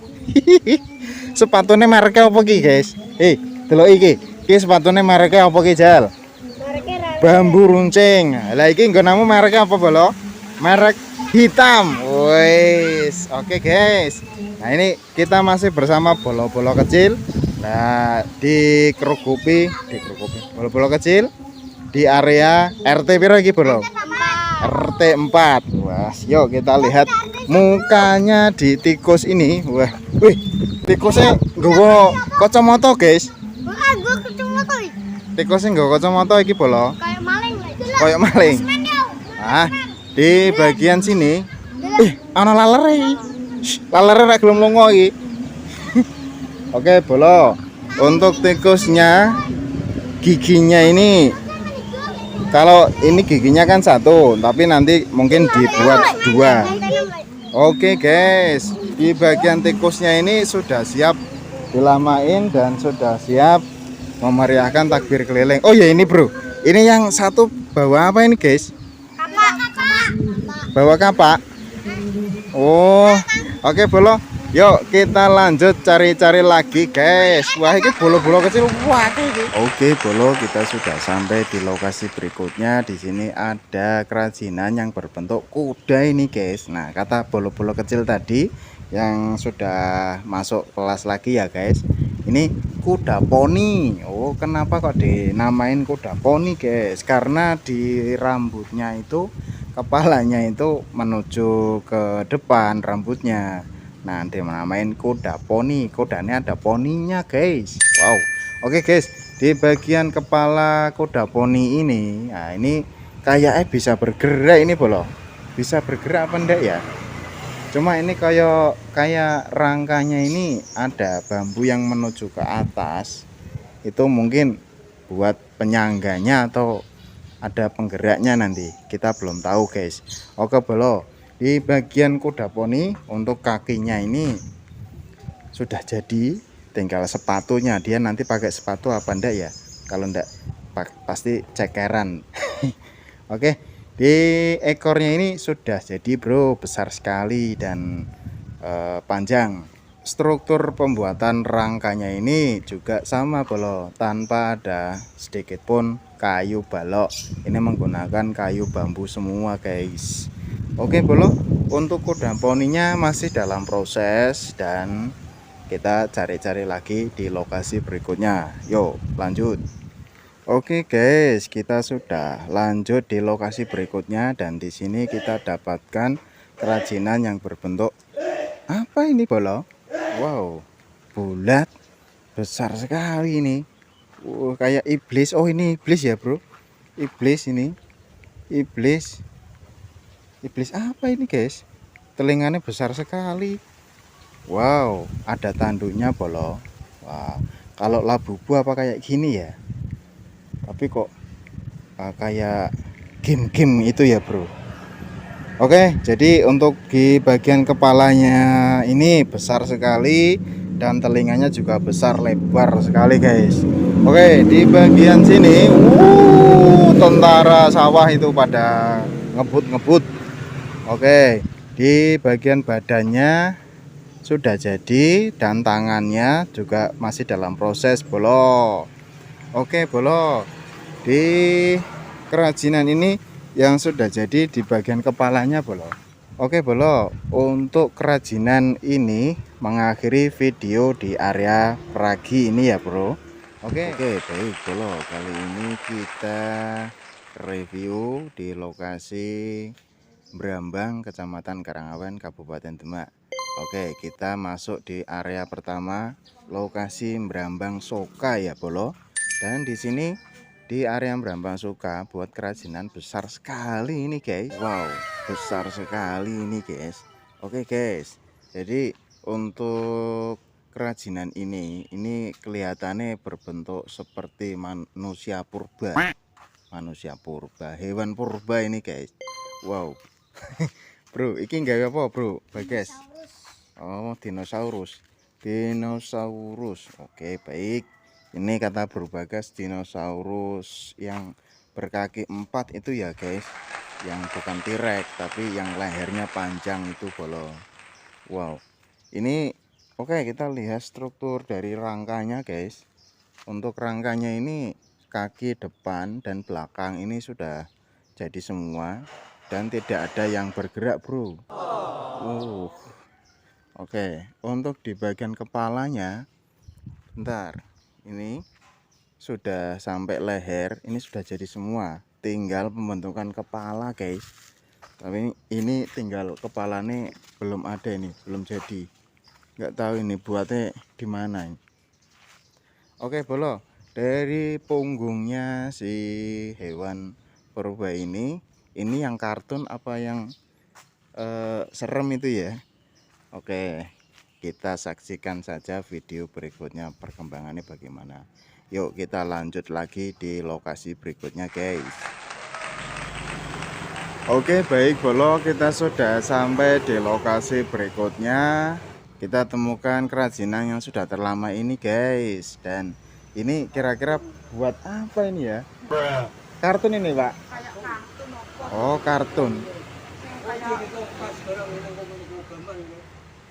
sepatunya mereknya apa ki guys? Delok iki. Iki sepatunya mereknya apa ki Jal? Bambu runcing. Lah iki nggonamu mereknya apa bolo? Merek hitam. Wes, oke guys. Nah ini kita masih bersama bolo-bolo kecil. Nah bolo-bolo kecil di area RT piro iki bolo? RT 4. Wah, yuk kita lihat mukanya di tikus ini. Wah, wih, tikusnya nggawa kacamata guys. Tikusnya nggawa kacamata iki bolo. Kayak maling. Nah, di bagian sini ana lalere. Lalere rak gelem lunga iki. Oke, bolo. Untuk tikusnya giginya ini, kalau ini giginya kan satu, tapi nanti mungkin dibuat dua. Oke guys, di bagian tikusnya ini sudah siap dilamain dan sudah siap memeriahkan takbir keliling. Oh ya ini bro, ini yang satu bawa apa ini guys? Bawa kapak. Oh, oke bolo. Yuk kita lanjut cari-cari lagi guys. Wah ini bolo-bolo kecil. Wah ini. Oke bolo, kita sudah sampai di lokasi berikutnya. Di sini ada kerajinan yang berbentuk kuda ini guys. Nah kata bolo-bolo kecil tadi yang sudah masuk kelas lagi ya guys, ini kuda poni. Oh kenapa kok dinamain kuda poni guys? Karena di rambutnya itu, kepalanya itu menuju ke depan rambutnya. Nah dinamain kuda poni. Kudanya ada poninya guys. Wow. Oke guys, di bagian kepala kuda poni ini, nah ini kayaknya bisa bergerak ini bolo. Bisa bergerak apa enggak ya? Cuma ini kayak rangkanya ini ada bambu yang menuju ke atas. Itu mungkin buat penyangganya atau ada penggeraknya, nanti kita belum tahu guys. Oke bolo, di bagian kuda poni untuk kakinya ini sudah jadi, tinggal sepatunya. Dia nanti pakai sepatu apa enggak ya? Kalau enggak pasti cekeran. Oke, di ekornya ini sudah jadi bro, besar sekali dan panjang. Struktur pembuatan rangkanya ini juga sama bolo, tanpa ada sedikit pun kayu balok. Ini menggunakan kayu bambu semua guys. Oke bolo, untuk kuda poninya masih dalam proses dan kita cari-cari lagi di lokasi berikutnya. Yuk lanjut. Oke guys, kita sudah lanjut di lokasi berikutnya dan di sini kita dapatkan kerajinan yang berbentuk apa ini bolo? Wow, bulat, besar sekali ini. Kayak iblis. Oh ini iblis ya bro, iblis ini. Iblis apa ini guys? Telinganya besar sekali. Wow, ada tanduknya bolo. Wah, kalau labubu apa kayak gini ya? Tapi kok kayak game-game itu ya bro. Oke, jadi untuk di bagian kepalanya ini besar sekali dan telinganya juga besar, lebar sekali guys. Oke, di bagian sini tentara sawah itu pada ngebut-ngebut. Oke, di bagian badannya sudah jadi dan tangannya juga masih dalam proses bolo. Oke bolo, di kerajinan ini yang sudah jadi di bagian kepalanya bolo. Oke bolo, untuk kerajinan ini mengakhiri video di area peragi ini ya bro. Oke baik bolo, kali ini kita review di lokasi Brambang, Kecamatan Karangawan, Kabupaten Demak. Oke, kita masuk di area pertama, lokasi Brambang Soka ya bolo. Dan di sini di area Brambang Soka buat kerajinan besar sekali ini guys. Wow, besar sekali ini guys. Oke guys, jadi untuk kerajinan ini kelihatannya berbentuk seperti manusia purba. Manusia purba, hewan purba ini guys. Wow. Bro, ini enggak apa bro, Bagas? Oh, dinosaurus. Oke baik, ini kata Bro Bagas dinosaurus yang berkaki 4 itu ya guys, yang bukan T-Rex tapi yang lehernya panjang itu bolo. Wow, ini Oke, kita lihat struktur dari rangkanya guys. Untuk rangkanya ini kaki depan dan belakang ini sudah jadi semua dan tidak ada yang bergerak bro. Oke, untuk di bagian kepalanya bentar, ini sudah sampai leher, ini sudah jadi semua, tinggal pembentukan kepala guys. Tapi ini tinggal kepalanya belum ada, ini belum jadi, nggak tahu ini buatnya di mana ini. Oke bolo, dari punggungnya si hewan purba ini yang kartun apa yang serem itu ya. Oke, kita saksikan saja video berikutnya perkembangannya bagaimana. Yuk kita lanjut lagi di lokasi berikutnya guys. Oke baik bolo, kita sudah sampai di lokasi berikutnya. Kita temukan kerajinan yang sudah terlama ini guys. Dan ini kira-kira buat apa ini ya? Kartun ini pak? Oh kartun.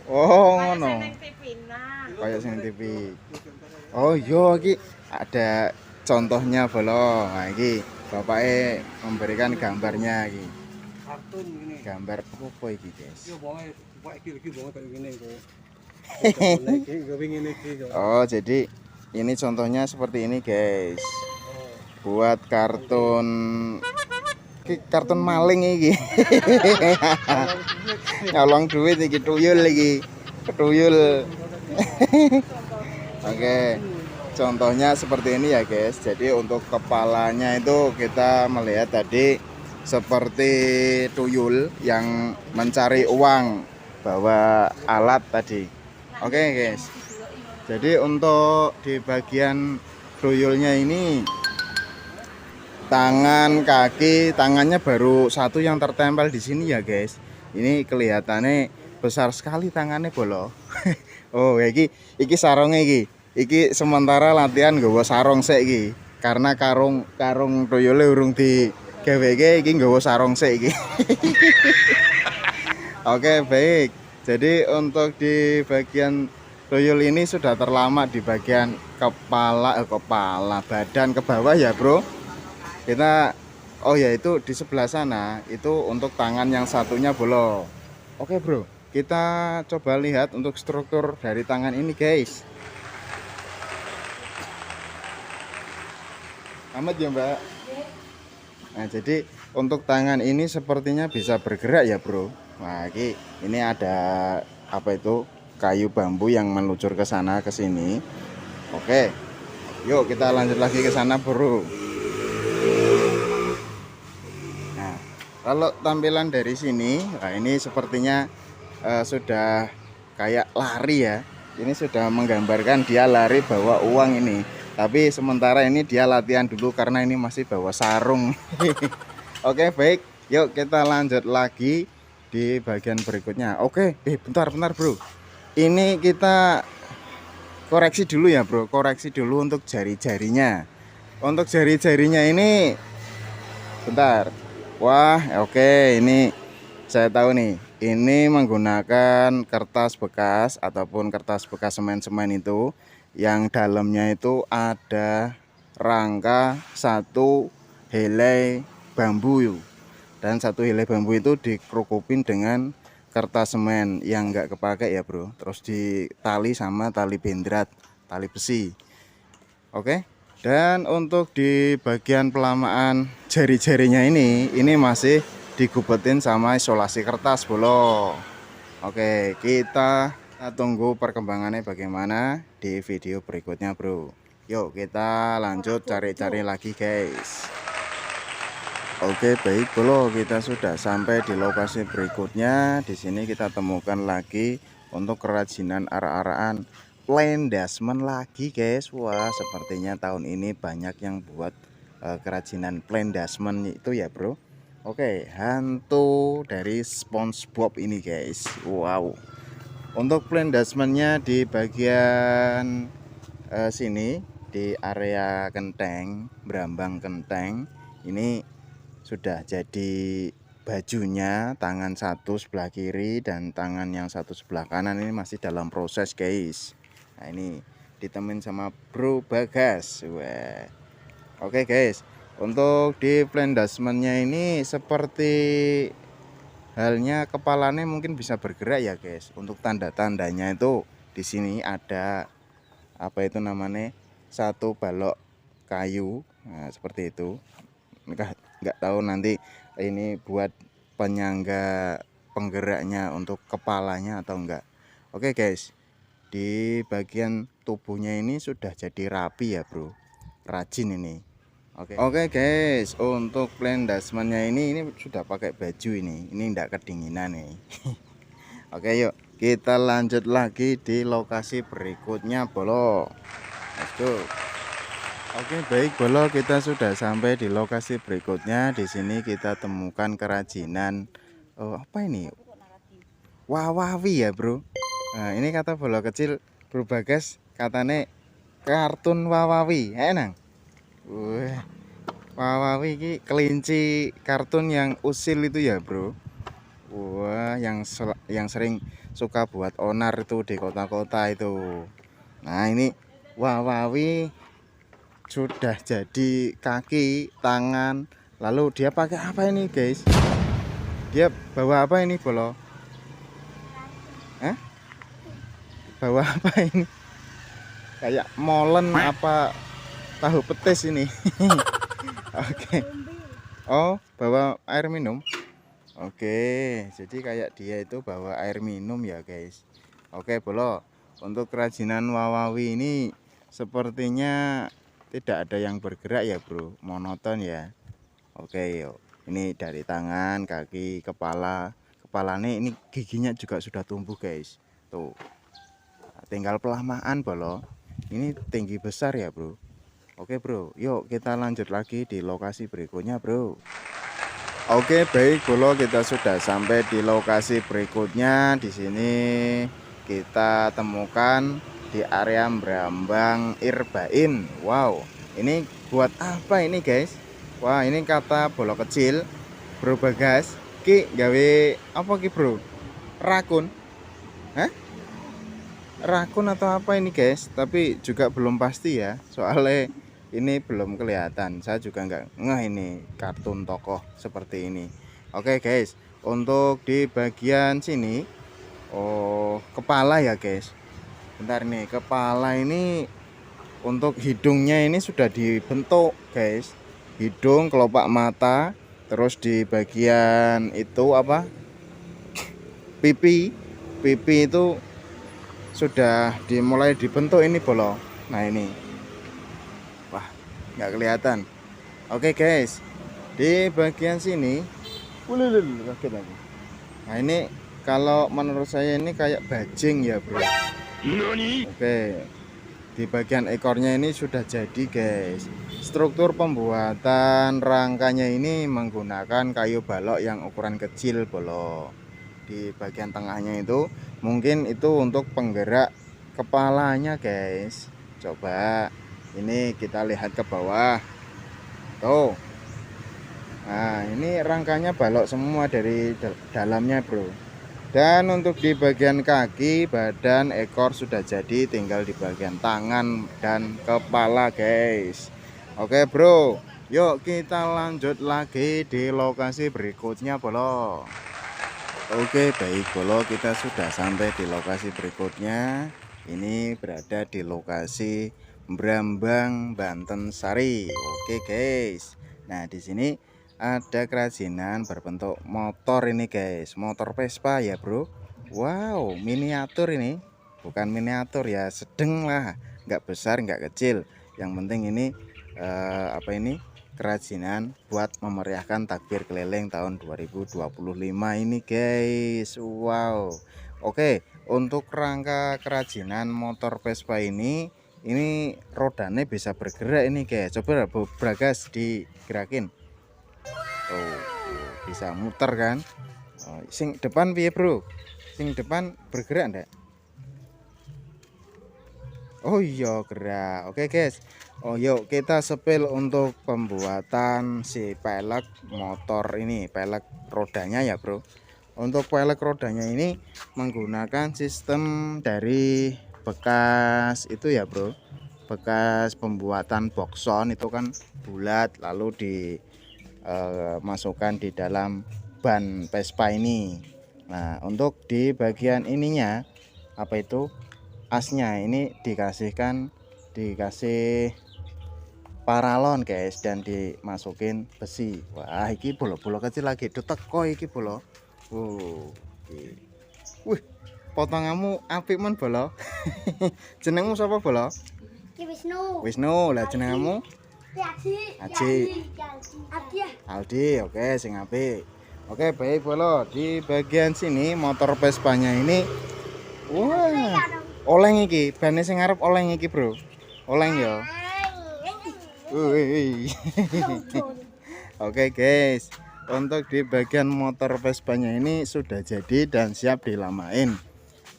Oh ngono. Kayak sing TV. Oh iya iki ada contohnya bolo. Nah iki bapaknya memberikan gambarnya iki. Kartun ini. Gambar apa iki guys? Oh jadi ini contohnya seperti ini guys. Buat kartun kartun maling iki. Nyolong duit iki, tuyul iki. Tuyul. Oke. Contohnya seperti ini ya guys. Jadi untuk kepalanya itu kita melihat tadi seperti tuyul yang mencari uang, bawa alat tadi. Oke guys. Jadi untuk di bagian tuyulnya ini tangan, kaki, tangannya baru satu yang tertempel di sini ya guys. Ini kelihatannya besar sekali tangannya bolo. Oh iki sarungnya iki sementara latihan nggawa sarung sik iki. Karena karung tuyule urung digaweke iki nggawa sarung sik iki. Oke baik. Jadi untuk di bagian tuyul ini sudah terlama di bagian kepala badan ke bawah ya bro. Kita oh ya itu di sebelah sana itu untuk tangan yang satunya bolo. Oke bro, kita coba lihat untuk struktur dari tangan ini guys. Amat ya mbak. Nah jadi untuk tangan ini sepertinya bisa bergerak ya bro. Nah ini ada apa itu kayu bambu yang meluncur ke sana ke sini. Oke, yuk kita lanjut lagi ke sana bro. Nah, kalau tampilan dari sini, nah ini sepertinya sudah kayak lari ya. Ini sudah menggambarkan dia lari bawa uang ini. Tapi sementara ini dia latihan dulu karena ini masih bawa sarung. Oke, baik. Yuk kita lanjut lagi di bagian berikutnya. Oke, bentar bro. Ini kita koreksi dulu ya bro. Koreksi dulu untuk jari-jarinya. Untuk jari-jarinya ini bentar. Wah oke, ini saya tahu nih, ini menggunakan kertas bekas ataupun kertas bekas semen-semen itu yang dalamnya itu ada rangka satu helai bambu, dan satu helai bambu itu dikerukupin dengan kertas semen yang enggak kepake ya bro, terus ditali sama tali bendrat, tali besi. Oke. Dan untuk di bagian pelamaan jari-jarinya ini masih digubetin sama isolasi kertas bolo. Oke, kita tunggu perkembangannya bagaimana di video berikutnya bro. Yuk kita lanjut cari-cari lagi guys. Oke baik bolo, kita sudah sampai di lokasi berikutnya. Di sini kita temukan lagi untuk kerajinan arak-arakan Plandasmen lagi guys. Wah sepertinya tahun ini banyak yang buat kerajinan Plandasmen itu ya bro. Oke, hantu dari SpongeBob ini guys. Wow. Untuk Plandasmennya di bagian sini di area kenteng, Brambang Kenteng ini sudah jadi bajunya, tangan satu sebelah kiri dan tangan yang satu sebelah kanan ini masih dalam proses guys. Nah ini ditemenin sama Bro Bagas. Wah. Oke guys, untuk di plandasmennya ini seperti halnya kepalanya mungkin bisa bergerak ya guys. Untuk tanda-tandanya itu di sini ada apa itu namanya, satu balok kayu. Nah, seperti itu. Nggak tahu nanti ini buat penyangga penggeraknya untuk kepalanya atau enggak. Oke guys, di bagian tubuhnya ini sudah jadi rapi ya bro, rajin ini. Oke guys, untuk plandasmennya ini sudah pakai baju ini enggak kedinginan nih. Oke yuk kita lanjut lagi di lokasi berikutnya bolo. Let's go. Oke baik bolo, kita sudah sampai di lokasi berikutnya. Di sini kita temukan kerajinan apa ini, wawawi ya bro. Nah ini kata bolo kecil Bro Bagas katanya kartun wawawi enak. Wah, wawawi ini kelinci kartun yang usil itu ya bro. Wah yang sering suka buat onar itu di kota-kota itu. Nah ini wawawi sudah jadi kaki, tangan, lalu dia pakai apa ini guys? Dia bawa apa ini bolo? Hah? Bawa apa ini? Kayak molen apa tahu petis ini? Oke. Oh, bawa air minum. Oke, jadi kayak dia itu bawa air minum ya guys. Oke bolo, untuk kerajinan wawawi ini sepertinya tidak ada yang bergerak ya bro, monoton ya. Oke yuk, ini dari tangan, kaki, kepalanya ini giginya juga sudah tumbuh guys. Tuh, tinggal pelamaan bolo. Ini tinggi besar ya bro. Oke bro, yuk kita lanjut lagi di lokasi berikutnya bro. Oke baik bolo, kita sudah sampai di lokasi berikutnya. Di sini kita temukan di area Brambang Irbain. Wow, ini buat apa ini guys? Wah ini kata bolo kecil Bro Bagas ki gawe apa ki bro? Rakun? Hah? Rakun atau apa ini guys? Tapi juga belum pasti ya, soalnya ini belum kelihatan. Saya juga nggak ngeh ini kartun tokoh seperti ini. Oke guys, untuk di bagian sini kepala ya guys. Bentar nih, kepala ini untuk hidungnya ini sudah dibentuk guys. Hidung, kelopak mata, terus di bagian itu apa, pipi itu sudah dimulai dibentuk ini bolo. Nah ini, wah nggak kelihatan. Oke guys, di bagian sini kaget lagi. Nah ini kalau menurut saya ini kayak bajing ya bro. Oke, di bagian ekornya ini sudah jadi guys. Struktur pembuatan rangkanya ini menggunakan kayu balok yang ukuran kecil bolo. Di bagian tengahnya itu mungkin itu untuk penggerak kepalanya guys. Coba ini kita lihat ke bawah tuh. Nah ini rangkanya balok semua dari dalamnya bro. Dan untuk di bagian kaki, badan, ekor sudah jadi, tinggal di bagian tangan dan kepala guys. Oke bro, yuk kita lanjut lagi di lokasi berikutnya bolo. Oke baik bolo, kita sudah sampai di lokasi berikutnya. Ini berada di lokasi Brambang Banten Sari. Oke guys, nah di sini ada kerajinan berbentuk motor ini guys, motor Vespa ya bro. Wow miniatur ini, bukan miniatur ya, sedang lah, nggak besar nggak kecil. Yang penting ini apa ini, kerajinan buat memeriahkan takbir keliling tahun 2025 ini guys. Wow. Oke, untuk rangka kerajinan motor Vespa ini rodanya bisa bergerak ini guys. Coba Bagas digerakin. Oh, bisa muter kan. Sing depan piye bro? Sing depan bergerak enggak? Oh iya gerak. Oke guys, Oh yuk kita sepil untuk pembuatan si pelek motor ini, pelek rodanya ya bro. Untuk pelek rodanya ini menggunakan sistem dari bekas itu ya bro, bekas pembuatan boxon itu kan bulat lalu dimasukkan di dalam ban Vespa ini. Nah untuk di bagian ininya apa itu asnya ini dikasih paralon guys dan dimasukin besi. Wah iki bolo-bolo kecil lagi teko iki bolo. Iki. Wih potonganmu apik men bolo. Jenengmu sapa bolo? Wisnu. Wisnu. Lah jenengmu? Aji. Aldi. Oke sing apik. Oke baik bolo, di bagian sini motor Vespanya ini wah oleng iki, bane sing ngarep oleng iki bro. Oleng ya. Oke guys, untuk di bagian motor Vespanya ini sudah jadi dan siap dilamain.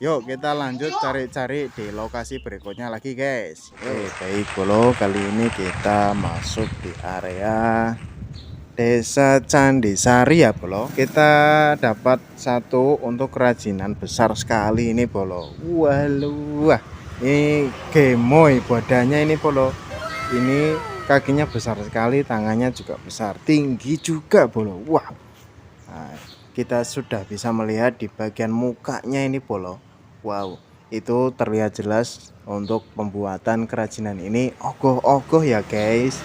Yuk kita lanjut cari-cari di lokasi berikutnya lagi guys. Oke baik bolo, kali ini kita masuk di area Desa Candisari ya bolo. Kita dapat satu untuk kerajinan besar sekali ini bolo. Wah ini gemoy badannya ini bolo. Ini kakinya besar sekali, tangannya juga besar, tinggi juga bolo. Wah nah, kita sudah bisa melihat di bagian mukanya ini bolo. Wow itu terlihat jelas untuk pembuatan kerajinan ini ogoh-ogoh ya guys.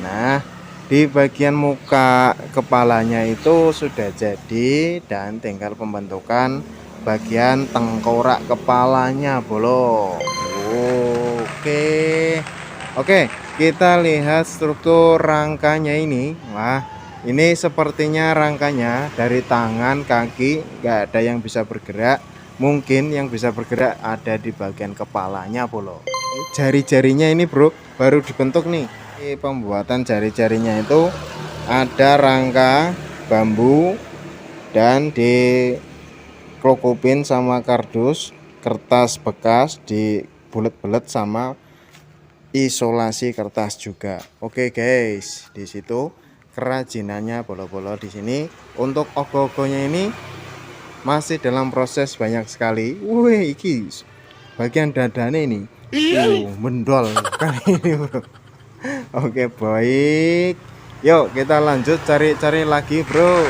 Nah di bagian muka kepalanya itu sudah jadi dan tinggal pembentukan bagian tengkorak kepalanya bolo. Oke, kita lihat struktur rangkanya ini. Wah ini sepertinya rangkanya dari tangan kaki nggak ada yang bisa bergerak. Mungkin yang bisa bergerak ada di bagian kepalanya bolo. Jari-jarinya ini bro baru dibentuk nih. Pembuatan jari-jarinya itu ada rangka bambu dan dikelukupin sama kardus kertas bekas, dibulet-bulet sama isolasi kertas juga. Oke guys, di situ kerajinannya bolo-bolo di sini. Untuk ogoh-ogohnya ini masih dalam proses banyak sekali. Wih iki bagian dadane ini mendol kali ini bro. Oke baik, yuk kita lanjut cari-cari lagi bro.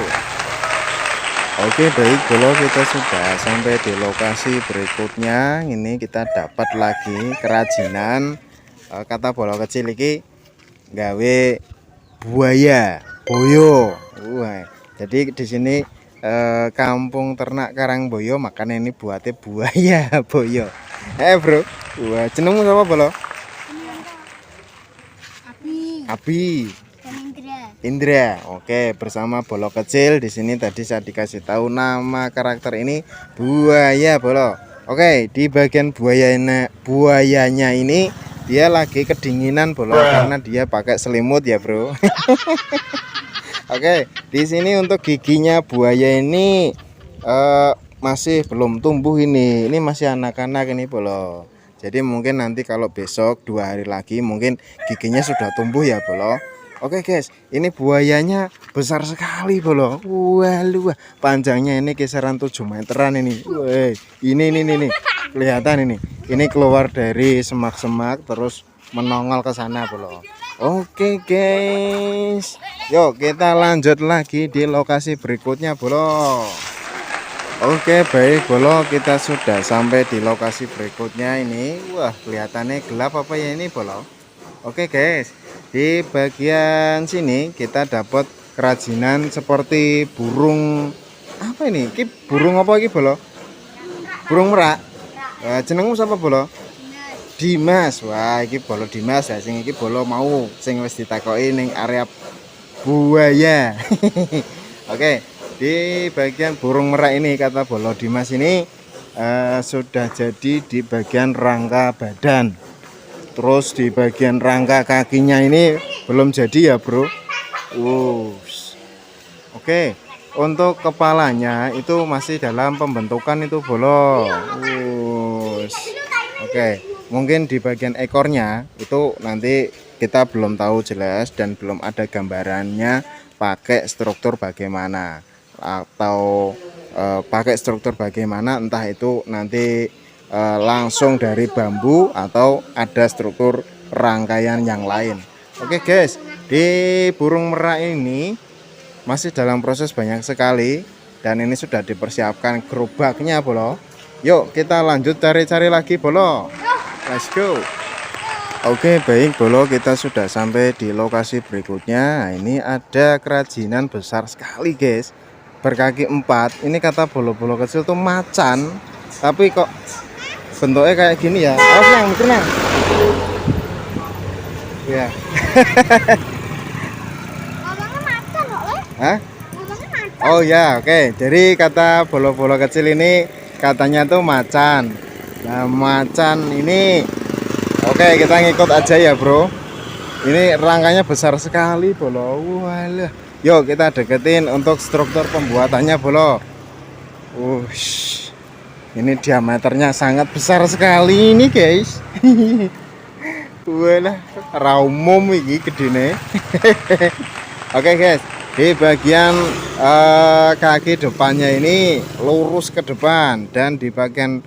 Oke baik bolo, kita sudah sampai di lokasi berikutnya. Ini kita dapat lagi kerajinan kata bolo kecil iki gawe buaya boyo. Wah jadi di sini kampung ternak Karangboyo makanya ini buatnya buaya boyo. Bro, wah jenengmu apa bolo? Abi. Indra. Oke, bersama bolo kecil di sini tadi saya dikasih tahu nama karakter ini buaya bolo. Oke, di bagian buayanya ini dia lagi kedinginan bolo karena dia pakai selimut ya, bro. Oke, di sini untuk giginya buaya ini masih belum tumbuh ini. Ini masih anak-anak ini bolo. Jadi mungkin nanti kalau besok 2 hari lagi mungkin giginya sudah tumbuh ya bolo. Oke guys, ini buayanya besar sekali bolo. Wah luah, panjangnya ini kisaran 7 meteran ini. Wah, ini kelihatan ini. Ini keluar dari semak-semak terus menongol ke sana bolo. Oke guys, yuk kita lanjut lagi di lokasi berikutnya bolo. Oke baik bolo, kita sudah sampai di lokasi berikutnya ini. Wah kelihatannya gelap apa ya ini bolo. Oke guys, di bagian sini kita dapat kerajinan seperti burung apa ini? Ki burung apa ini bolo? Burung merak. Jenengmu siapa bolo? Dimas. Wah ini bolo Dimas ya. Sing iki bolo mau sing wis ditakoki ning area buaya. Oke, di bagian burung merak ini kata bolo Dimas ini sudah jadi di bagian rangka badan. Terus di bagian rangka kakinya ini belum jadi ya bro. Oke, untuk kepalanya itu masih dalam pembentukan itu bolo. Oke, mungkin di bagian ekornya itu nanti kita belum tahu jelas dan belum ada gambarannya pakai struktur bagaimana, atau pakai struktur bagaimana, entah itu nanti langsung dari bambu atau ada struktur rangkaian yang lain. Oke guys, di burung merak ini masih dalam proses banyak sekali, dan ini sudah dipersiapkan gerobaknya bolo. Yuk kita lanjut cari-cari lagi bolo, let's go. Oke baik bolo, kita sudah sampai di lokasi berikutnya. Nah, ini ada kerajinan besar sekali guys, berkaki 4. Ini kata bolo-bolo kecil tuh macan, tapi kok bentuknya kayak gini ya. Oh tenang ya. Hah? Oh ya, oke. Jadi kata bolo-bolo kecil ini katanya tuh macan. Nah macan ini, oke kita ngikut aja ya bro. Ini rangkanya besar sekali bolo. Walah. Yuk kita deketin untuk struktur pembuatannya bolo. Ini diameternya sangat besar sekali ini guys. Walah, raumum ini gedene. Oke guys, di bagian kaki depannya ini lurus ke depan, dan di bagian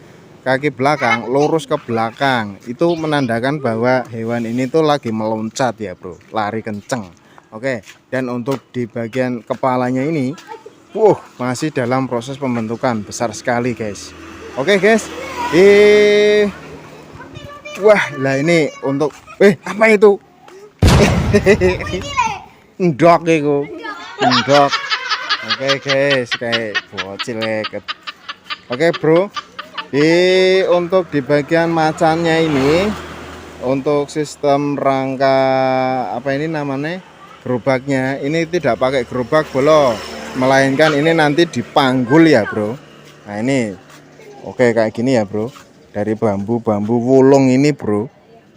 kaki belakang lurus ke belakang. Itu menandakan bahwa hewan ini tuh lagi meloncat ya bro, lari kenceng. Oke, dan untuk di bagian kepalanya ini masih dalam proses pembentukan, besar sekali guys. Oke guys, wah lah ini untuk apa itu? Endok itu, endok. Oke guys, kayak bocil. Oke bro, untuk di bagian macannya ini, untuk sistem rangka apa ini namanya, gerobaknya ini tidak pakai gerobak bolo, melainkan ini nanti dipanggul ya bro. Nah ini oke kayak gini ya bro, dari bambu wulung ini bro.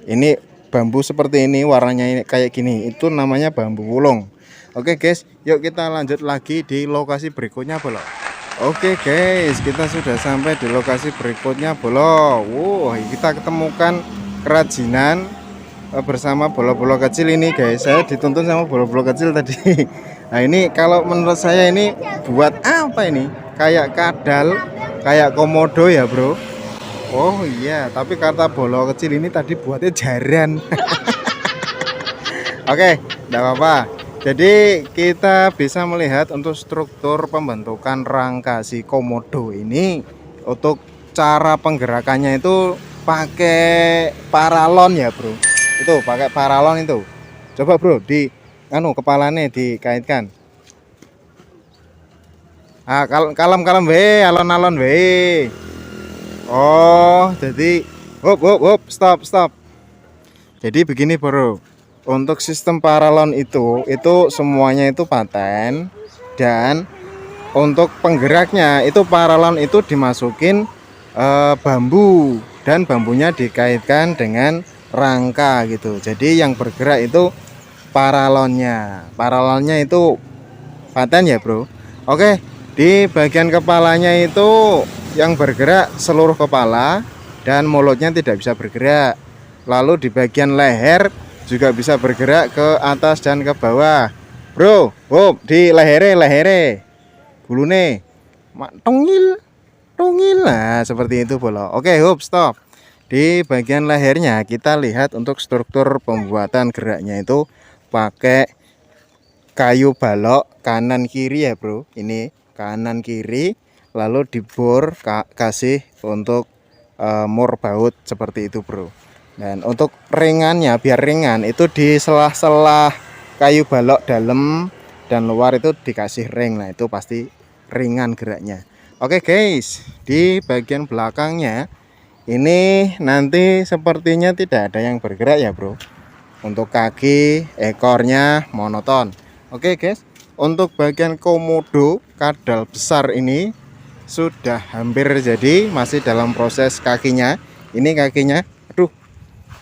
Ini bambu seperti ini, warnanya ini kayak gini, itu namanya bambu wulung. Oke guys, yuk kita lanjut lagi di lokasi berikutnya bolo. Oke guys, kita sudah sampai di lokasi berikutnya bolo. Kita ketemukan kerajinan bersama bolo-bolo kecil ini guys. Saya dituntun sama bolo-bolo kecil tadi. Nah ini kalau menurut saya ini buat apa ini? Kayak kadal, kayak komodo ya bro. Oh iya, tapi kata bolo kecil ini tadi buatnya jaran. Oke, enggak apa-apa. Jadi kita bisa melihat untuk struktur pembentukan rangka si komodo ini. Untuk cara penggerakannya itu pakai paralon ya bro. Itu pakai paralon itu. Coba bro, di kepalanya dikaitkan. Kalem we, alon-alon we. Oh, jadi hop, stop. Jadi begini bro. Untuk sistem paralon itu semuanya itu paten, dan untuk penggeraknya itu paralon itu dimasukin bambu, dan bambunya dikaitkan dengan rangka gitu. Jadi yang bergerak itu paralonnya itu paten ya bro. Oke, di bagian kepalanya itu yang bergerak seluruh kepala, dan mulutnya tidak bisa bergerak. Lalu di bagian leher juga bisa bergerak ke atas dan ke bawah bro. Di lehere gulune tungil lah seperti itu bolo. Oke, stop. Di bagian lehernya kita lihat untuk struktur pembuatan geraknya itu pakai kayu balok kanan kiri ya bro. Ini kanan kiri, lalu dibor kasih untuk mur baut seperti itu bro. Dan untuk ringannya, biar ringan, itu di selah-selah kayu balok dalam dan luar itu dikasih ring. Nah itu pasti ringan geraknya. Oke guys, di bagian belakangnya ini nanti sepertinya tidak ada yang bergerak ya bro. Untuk kaki, ekornya monoton. Oke guys, untuk bagian komodo kadal besar ini sudah hampir jadi, masih dalam proses kakinya. Ini kakinya,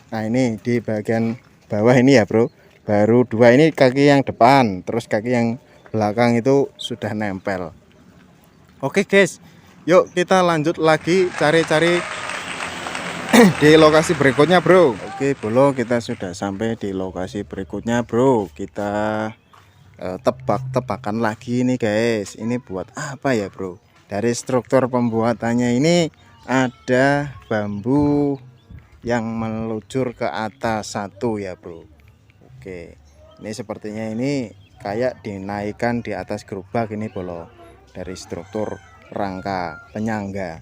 nah ini di bagian bawah ini ya bro, baru 2 ini kaki yang depan, terus kaki yang belakang itu sudah nempel. Oke guys, yuk kita lanjut lagi cari-cari di lokasi berikutnya bro. Oke bolo, kita sudah sampai di lokasi berikutnya bro. Kita tebak-tebakan lagi nih guys. Ini buat apa ya bro? Dari struktur pembuatannya ini ada bambu yang meluncur ke atas satu ya bro. Oke, ini sepertinya ini kayak dinaikkan di atas gerobak ini bolo, dari struktur rangka penyangga.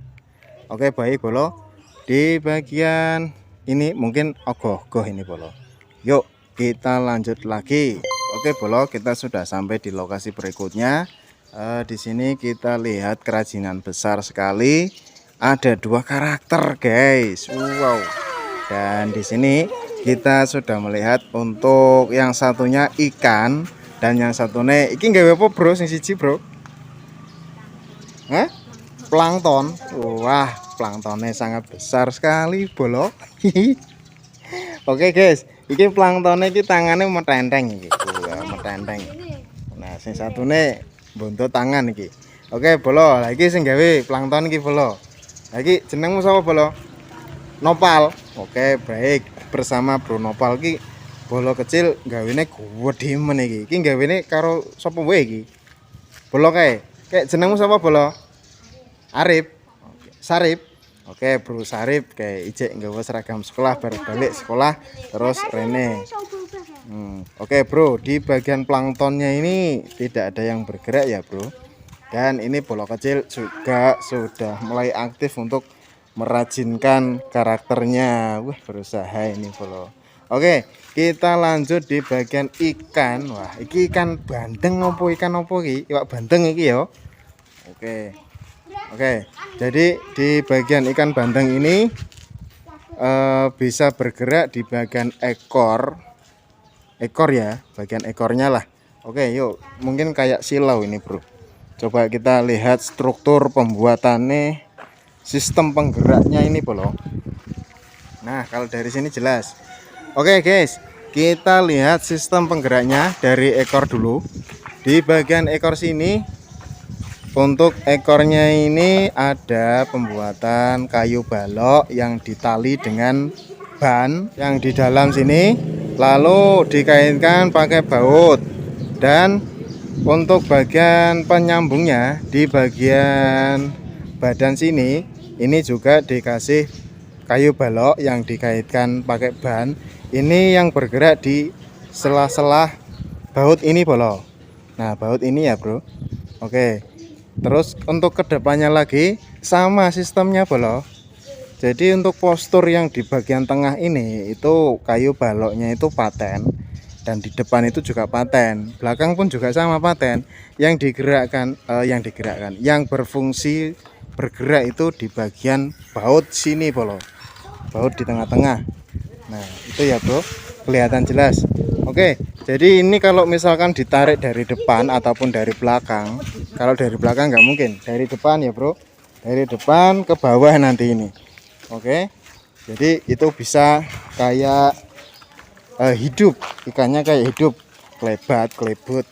Oke baik bolo, di bagian ini mungkin ogoh-ogoh ini bolo. Yuk kita lanjut lagi. Oke bolo, kita sudah sampai di lokasi berikutnya. Di sini kita lihat kerajinan besar sekali. Ada 2 karakter guys. Wow. Dan di sini kita sudah melihat untuk yang satunya ikan dan yang satunya iki gawe apa bro sing siji bro? Hah? Plankton. Wah, planktonnya sangat besar sekali bolo. Oke guys, iki planktonnya iki tangannya metenteng iki. Wah, metenteng. Nah, sing satunya buntut tangan iki. Oke bolo, lagi sing gawe plankton iki bolo. Lagi jenengmu sapa bolo? Nopal. Oke baik, bersama Bro Nopal ki bolo kecil gawene gede men iki. Iki gawene karo sapa wae iki? Bolo kae. Kayak jenengmu sapa bolo? Arif. Oke, Sarip. Oke, Bro Sarip kayak ijek nggawa seragam sekolah baru balik sekolah terus rene. Oke bro, di bagian planktonnya ini tidak ada yang bergerak ya bro. Dan ini bolo kecil juga sudah mulai aktif untuk merajinkan karakternya. Wah berusaha ini bolo. Oke kita lanjut di bagian ikan. Wah iki ikan bandeng opo ikan opo iki? Iwak bandeng iki ya. Oke jadi di bagian ikan bandeng ini bisa bergerak di bagian ekor ya, bagian ekornya lah. Oke yuk, mungkin kayak silau ini bro. Coba kita lihat struktur pembuatannya, sistem penggeraknya ini bolo. Nah kalau dari sini jelas. Oke guys, kita lihat sistem penggeraknya dari ekor dulu. Di bagian ekor sini, untuk ekornya ini ada pembuatan kayu balok yang ditali dengan ban yang di dalam sini, lalu dikaitkan pakai baut. Dan untuk bagian penyambungnya di bagian badan sini ini juga dikasih kayu balok yang dikaitkan pakai ban. Ini yang bergerak di sela-sela baut ini bolo. Nah baut ini ya bro. Oke, terus untuk kedepannya lagi sama sistemnya bolo. Jadi untuk postur yang di bagian tengah ini itu kayu baloknya itu paten, dan di depan itu juga paten, belakang pun juga sama paten. Yang yang berfungsi bergerak itu di bagian baut sini bolo, baut di tengah-tengah. Nah itu ya bro, kelihatan jelas. Oke, jadi ini kalau misalkan ditarik dari depan ataupun dari belakang, kalau dari belakang nggak mungkin, dari depan ya bro, dari depan ke bawah nanti ini. Oke, jadi itu bisa kayak hidup, ikannya kayak hidup, kelebut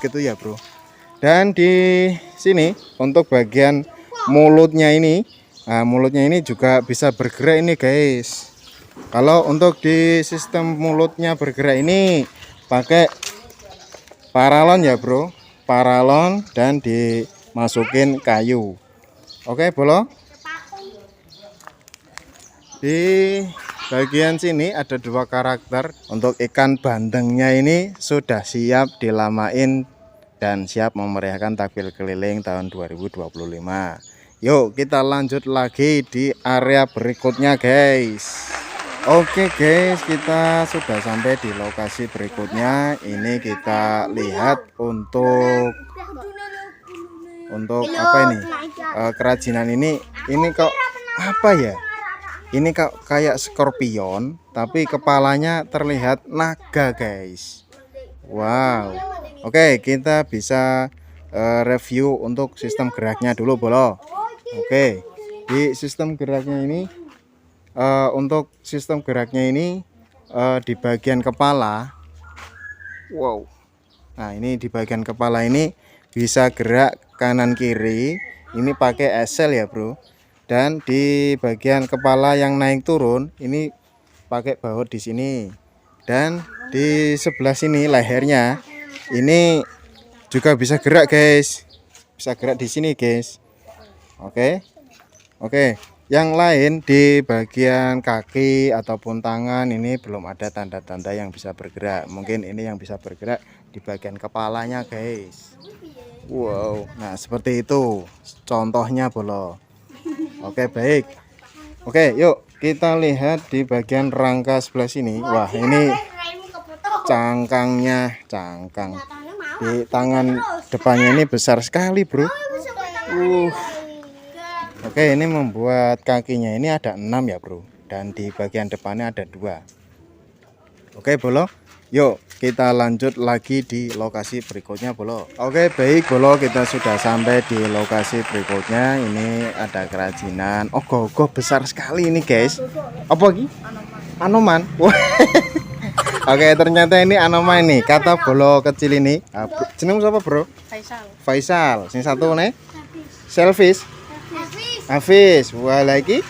gitu ya bro. Dan di sini untuk bagian mulutnya ini, nah mulutnya ini juga bisa bergerak ini guys. Kalau untuk di sistem mulutnya bergerak ini pakai paralon ya bro, paralon dan dimasukin kayu. Oke bolo. Di bagian sini ada 2 karakter. Untuk ikan bandengnya ini sudah siap dilamain dan siap memeriahkan takbir keliling tahun 2025. Yuk kita lanjut lagi di area berikutnya guys. Oke guys, kita sudah sampai di lokasi berikutnya. Ini kita lihat untuk apa ini, kerajinan ini kok apa ya, ini kayak skorpion tapi kepalanya terlihat naga guys. Wow. Oke kita bisa review untuk sistem geraknya dulu bolo. Oke, di sistem geraknya ini untuk sistem geraknya ini di bagian kepala. Wow. Nah ini di bagian kepala ini bisa gerak kanan kiri. Ini pakai esel ya bro. Dan di bagian kepala yang naik turun ini pakai baut di sini. Dan di sebelah sini lehernya ini juga bisa gerak, guys. Bisa gerak di sini, guys. Oke. Oke. Yang lain di bagian kaki ataupun tangan ini belum ada tanda-tanda yang bisa bergerak. Mungkin ini yang bisa bergerak di bagian kepalanya, guys. Wow, nah seperti itu contohnya bolo. Oke, baik. Oke, yuk kita lihat di bagian rangka sebelah sini. Wah, ini cangkangnya, cangkang di tangan depannya ini besar sekali, bro. Oke, ini membuat kakinya ini ada 6 ya, bro. Dan di bagian depannya ada 2. Oke, bolo. Yuk kita lanjut lagi di lokasi berikutnya, bolo. Oke, baik, bolo. Kita sudah sampai di lokasi berikutnya. Ini ada kerajinan ogoh-ogoh besar sekali ini, guys. Apa lagi? Anoman. Oke, ternyata ini anoman nih. Kata bolo kecil ini. Jenengmu siapa, bro? Faisal. Faisal. Sing satu nih? Selfish. Hafiz. Wah, lagi?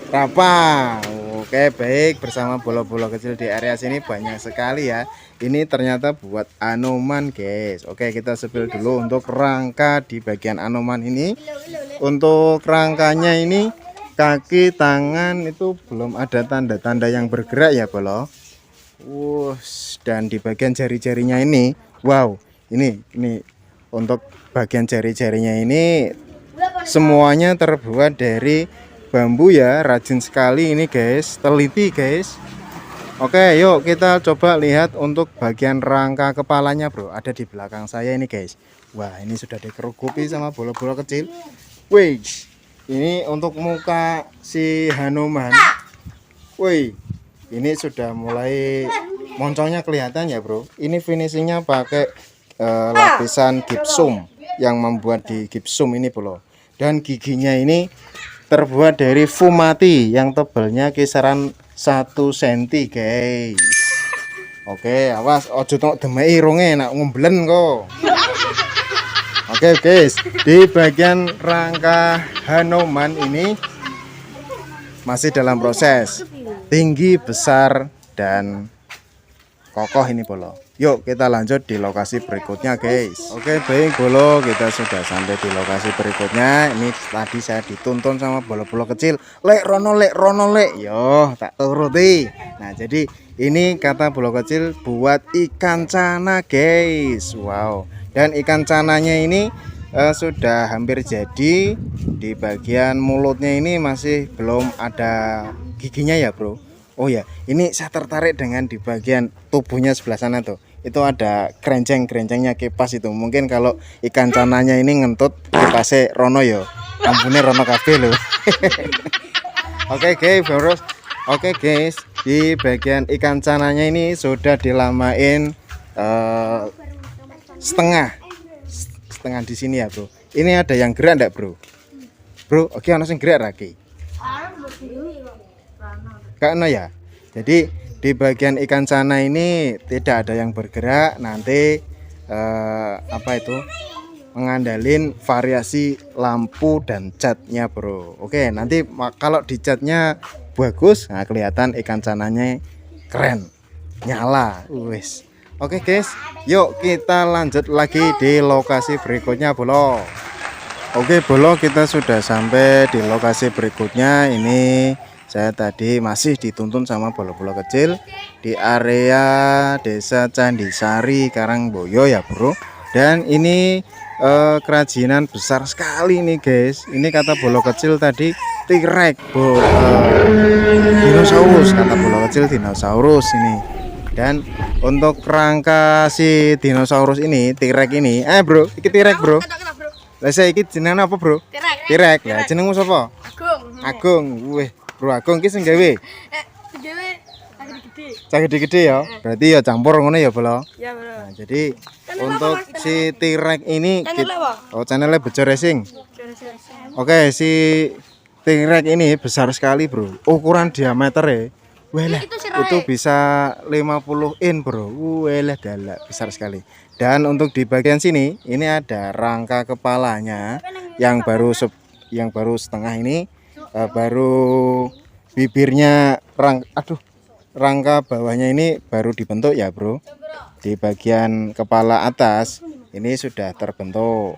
Rapa. Oke, baik, bersama bolo-bolo kecil di area sini banyak sekali ya. Ini ternyata buat anoman, guys. Oke, kita sepil dulu untuk rangka di bagian anoman ini. Untuk rangkanya ini kaki, tangan itu belum ada tanda-tanda yang bergerak ya, bolo. Dan di bagian jari-jarinya ini, wow, ini untuk bagian jari-jarinya ini semuanya terbuat dari bambu ya, rajin sekali ini, guys, teliti, guys. Oke, yuk kita coba lihat untuk bagian rangka kepalanya, bro. Ada di belakang saya ini, guys. Wah, ini sudah dikerukupi sama bolo-bolo kecil. Wih, ini untuk muka si Hanuman. Wih, ini sudah mulai moncongnya kelihatan ya, bro. Ini finishingnya pakai lapisan gipsum yang membuat di gipsum ini, bro. Dan giginya ini terbuat dari fumati yang tebalnya kisaran 1 cm, guys. Oke, awas ojo tok demai irunge nak ngumblen kok. Oke, guys, di bagian rangka Hanuman ini masih dalam proses tinggi, besar, dan kokoh ini, bolo. Yuk kita lanjut di lokasi berikutnya, guys. Oke, baik, bolo, kita sudah sampai di lokasi berikutnya. Ini tadi saya dituntun sama bolo-bolo kecil, lek rono lek, yo tak turuti. Nah, jadi ini kata bolo kecil buat ikan cana, guys. Wow, dan ikan cananya ini sudah hampir jadi. Di bagian mulutnya ini masih belum ada giginya ya, bro. Oh ya, ini saya tertarik dengan di bagian tubuhnya sebelah sana tuh. Itu ada kerenceng-kerencengnya kipas itu. Mungkin kalau ikan cananya ini ngentut kipasnya rono yo. Ampune rono kabeh lho. Oke, guys, bros. Oke, guys, di bagian ikan cananya ini sudah dilamain setengah di sini ya, bro. Ini ada yang gerak enggak, bro? Bro, oke, ana sing gerak lagi. Karena ya, jadi di bagian ikan cana ini tidak ada yang bergerak. Nanti mengandalin variasi lampu dan catnya, bro. Oke, nanti kalau di catnya bagus, nah kelihatan ikan cananya keren, nyala. Wes. Oke, guys, yuk kita lanjut lagi di lokasi berikutnya, bolo. Oke, bolo, kita sudah sampai di lokasi berikutnya. Ini saya tadi masih dituntun sama bolo-bolo kecil di area Desa Candisari, Karangboyo ya, bro. Dan ini kerajinan besar sekali nih, guys. Ini kata bolo kecil tadi T-Rex, dinosaurus, kata bolo kecil dinosaurus ini. Dan untuk rangka si dinosaurus ini, T-Rex ini, bro, iki T-Rex, bro. Lah saya iki jenenge apa, bro? T-Rex. Ya, jenengmu sapa? Agung. Wih, Bro Agung ki sing gawe. Gawe gede-gede. Gede-gede ya. Berarti ya campur ngono ya, bolo. Ya, bro. Nah, jadi untuk si T-Rex ini channelnya Bejo Racing. Oke, si T-Rex ini besar sekali, bro. Ukuran diameternya itu bisa 50 in, bro. Galak, besar sekali. Dan untuk di bagian sini ini ada rangka kepalanya yang baru yang baru setengah ini baru bibirnya rangka bawahnya ini baru dibentuk ya bro. Di bagian kepala atas ini sudah terbentuk.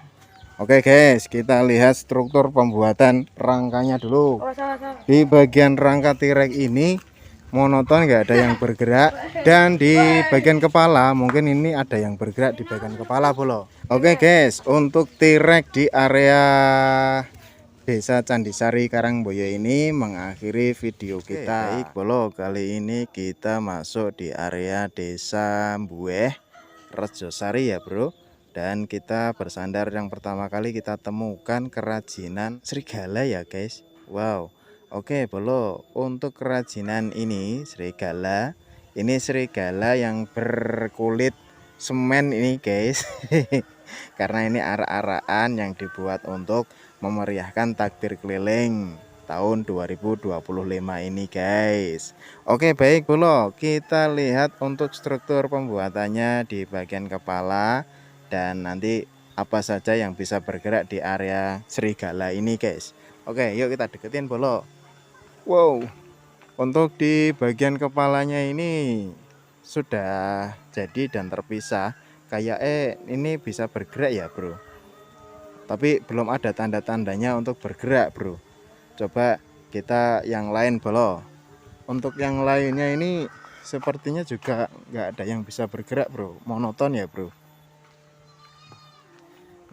Oke guys, kita lihat struktur pembuatan rangkanya dulu. Di bagian rangka T-Rex ini monoton, nggak ada yang bergerak, dan di bagian kepala mungkin ini ada yang bergerak di bagian kepala bolo. Oke guys, untuk T-Rex di area Desa Candisari Karangboyo ini mengakhiri video kita. Baik bolo, kali ini kita masuk di area Desa Mbueh Rejosari ya bro. Dan kita bersandar yang pertama kali kita temukan kerajinan serigala ya guys. Wow. Oke bolo, untuk kerajinan ini serigala yang berkulit semen ini guys. Karena ini arak-arakan yang dibuat untuk memeriahkan takbir keliling tahun 2025 ini guys. Oke baik bolo, kita lihat untuk struktur pembuatannya di bagian kepala dan nanti apa saja yang bisa bergerak di area serigala ini guys. Oke yuk kita deketin bolo. Wow, untuk di bagian kepalanya ini sudah jadi dan terpisah. Kayak ini bisa bergerak ya bro, tapi belum ada tanda-tandanya untuk bergerak bro. Coba kita yang lain bolo. Untuk yang lainnya ini sepertinya juga nggak ada yang bisa bergerak bro, monoton ya bro.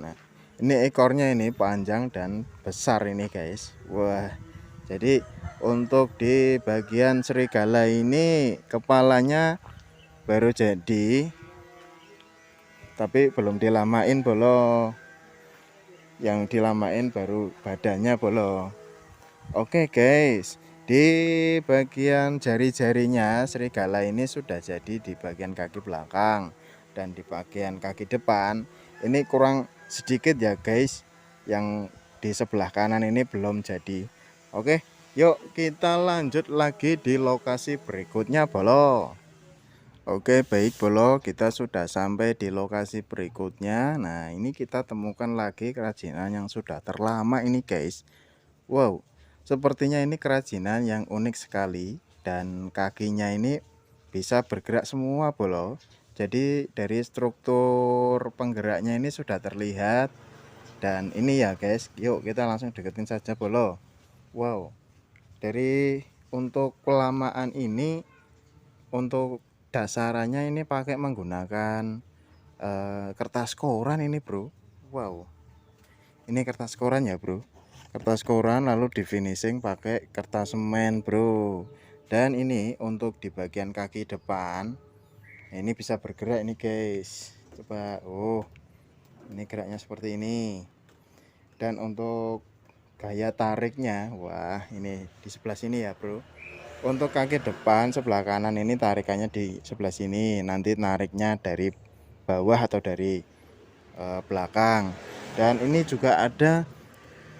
Nah ini ekornya ini panjang dan besar ini guys. Wah, jadi untuk di bagian serigala ini kepalanya baru jadi, tapi belum dilamain bolo. Yang dilamain baru badannya bolo. Oke guys, di bagian jari-jarinya serigala ini sudah jadi di bagian kaki belakang, dan di bagian kaki depan ini kurang sedikit ya guys, yang di sebelah kanan ini belum jadi. Oke yuk kita lanjut lagi di lokasi berikutnya bolo. Oke baik bolo, kita sudah sampai di lokasi berikutnya. Nah ini kita temukan lagi kerajinan yang sudah terlama ini guys. Wow, sepertinya ini kerajinan yang unik sekali, dan kakinya ini bisa bergerak semua bolo. Jadi dari struktur penggeraknya ini sudah terlihat. Dan ini ya guys, yuk kita langsung deketin saja bolo. Wow, dari untuk pelamaan ini, untuk dasarannya ini pakai menggunakan kertas koran ini bro. Wow, ini kertas koran ya bro, kertas koran lalu di finishing pakai kertas semen bro. Dan ini untuk di bagian kaki depan ini bisa bergerak ini guys. Coba, oh ini geraknya seperti ini. Dan untuk gaya tariknya, wah ini di sebelah sini ya bro. Untuk kaki depan sebelah kanan ini tarikannya di sebelah sini, nanti nariknya dari bawah atau dari belakang. Dan ini juga ada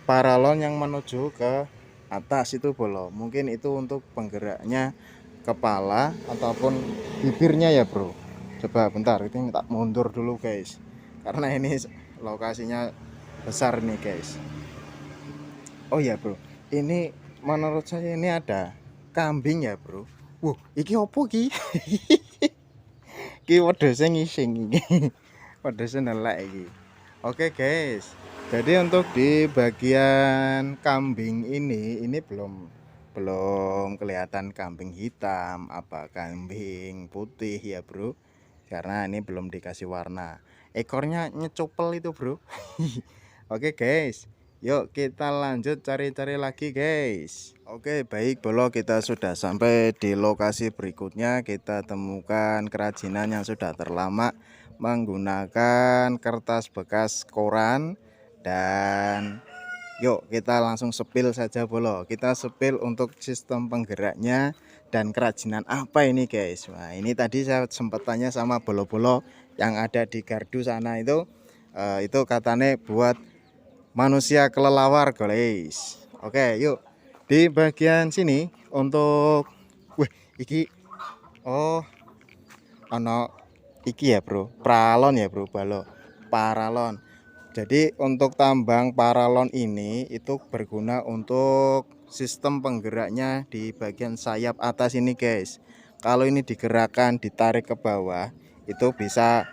paralon yang menuju ke atas itu bolo. Mungkin itu untuk penggeraknya kepala ataupun bibirnya ya bro. Coba bentar, ini tak mundur dulu guys, karena ini lokasinya besar nih guys. Oh ya bro, ini menurut saya ini ada kambing ya bro. Iki opo ki? Ki wedhuse ngising iki. Wedhuse nelek iki. Oke guys, jadi untuk di bagian kambing ini belum kelihatan kambing hitam apa kambing putih ya bro, karena ini belum dikasih warna. Ekornya nyecupel itu bro. Oke guys, yuk kita lanjut cari-cari lagi guys. Oke baik bolo, kita sudah sampai di lokasi berikutnya. Kita temukan kerajinan yang sudah terlama menggunakan kertas bekas koran. Dan yuk kita langsung sepil saja bolo. Kita sepil untuk sistem penggeraknya dan kerajinan apa ini guys. Wah ini tadi saya sempat tanya sama bolo-bolo yang ada di gardu sana itu katanya buat manusia kelelawar guys. Oke yuk di bagian sini untuk iki ono iki ya bro, pralon ya bro, paralon. Jadi untuk tambang paralon ini itu berguna untuk sistem penggeraknya di bagian sayap atas ini guys. Kalau ini digerakkan, ditarik ke bawah, itu bisa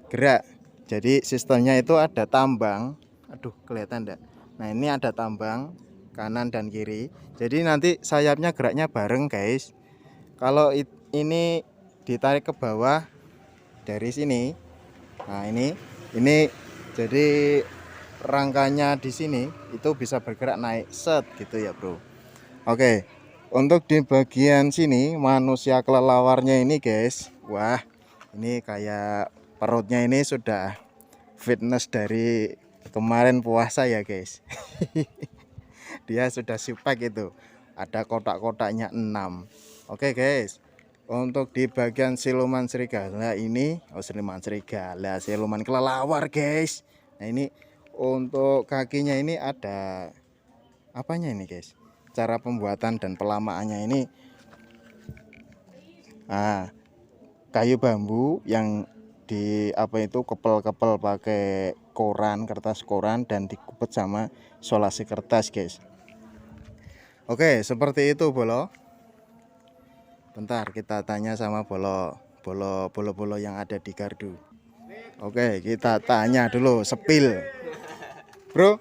gerak. Jadi sistemnya itu ada tambang. Aduh, kelihatan enggak? Nah, ini ada tambang kanan dan kiri. Jadi nanti sayapnya geraknya bareng guys. Kalau ini ditarik ke bawah dari sini. Nah, ini jadi rangkanya di sini itu bisa bergerak naik set gitu ya bro. Oke, untuk di bagian sini manusia kelelawarnya ini guys, wah ini kayak perutnya ini sudah fitness dari kemarin puasa ya guys. Dia sudah sipak itu, ada kotak-kotaknya 6. Oke guys, untuk di bagian siluman serigala ini, siluman kelelawar guys. Nah ini untuk kakinya ini ada apanya ini guys, cara pembuatan dan pelamaannya ini kayu bambu yang di kepel-kepel pakai kertas koran dan dikupet sama solasi kertas guys. Oke, seperti itu bolo. Bentar kita tanya sama bolo yang ada di gardu. Oke, kita tanya dulu sepil. Bro,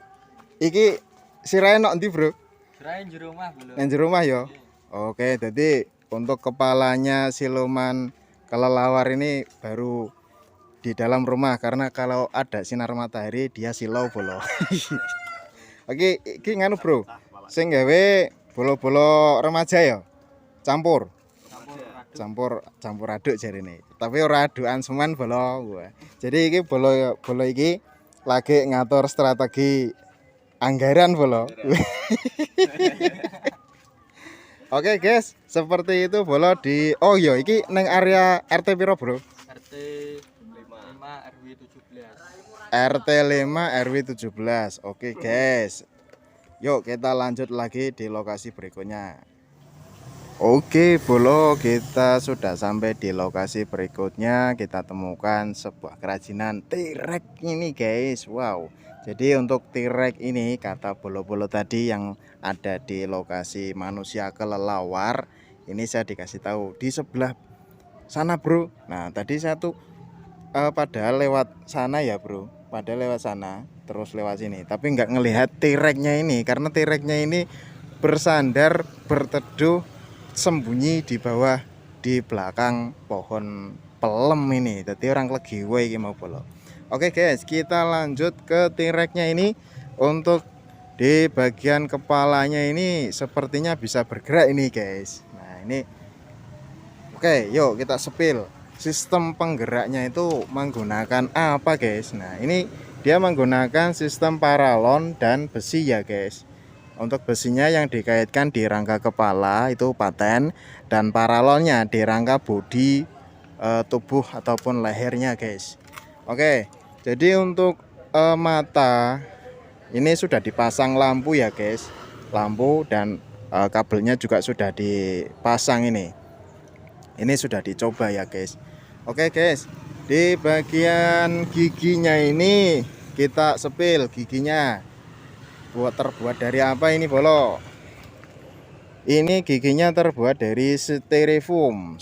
iki sirahe nok ndi, Bro? Sirahe njero omah, Bro. Nang jero omah ya? Oke, jadi untuk kepalanya siluman kelelawar ini baru di dalam rumah karena kalau ada sinar matahari dia silau bolo. Oke, iki nganu, Bro. Sing gawe bolo-bolo remaja ya? Campur aduk jarine. Tapi ora adukan semen bolo. Jadi iki bolo iki lagi ngatur strategi anggaran bolo. Oke guys, seperti itu bolo di iki neng area RT piro bro? RT 5 RW 17. RT 5 RW 17. Oke guys, yuk kita lanjut lagi di lokasi berikutnya. Oke bolo, kita sudah sampai di lokasi berikutnya. Kita temukan sebuah kerajinan tirek ini guys. Wow, jadi untuk tirek ini kata bolo-bolo tadi yang ada di lokasi manusia kelelawar, ini saya dikasih tahu di sebelah sana bro. Nah tadi saya tuh padahal lewat sana ya bro, padahal lewat sana terus lewat sini, tapi nggak ngelihat tireknya ini karena tireknya ini bersandar berteduh sembunyi di bawah di belakang pohon pelem ini. Jadi orang legiwe iki mau bolo. Oke guys, kita lanjut ke tireknya ini. Untuk di bagian kepalanya ini sepertinya bisa bergerak ini guys. Nah ini oke, yuk kita sepil. Sistem penggeraknya itu menggunakan apa guys? Nah ini dia menggunakan sistem paralon dan besi ya guys. Untuk besinya yang dikaitkan di rangka kepala itu paten, dan paralonnya di rangka bodi tubuh ataupun lehernya guys. Oke, jadi untuk mata ini sudah dipasang lampu ya guys, lampu dan kabelnya juga sudah dipasang ini sudah dicoba ya guys. Oke guys, di bagian giginya ini kita sepil giginya. Terbuat dari apa ini bolo? Ini giginya terbuat dari styrofoam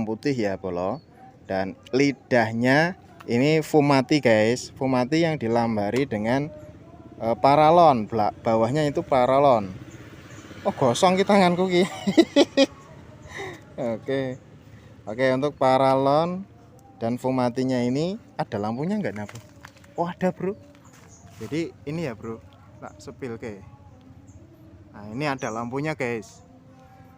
putih ya bolo. Dan lidahnya ini fumati guys, fumati yang dilambari dengan paralon. Bawahnya itu paralon. Oh gosong kita tanganku ki. Oke, untuk paralon dan fumatinya ini ada lampunya nggak nabu? Oh ada bro. Jadi ini ya bro, tak sepil ke. Nah ini ada lampunya guys.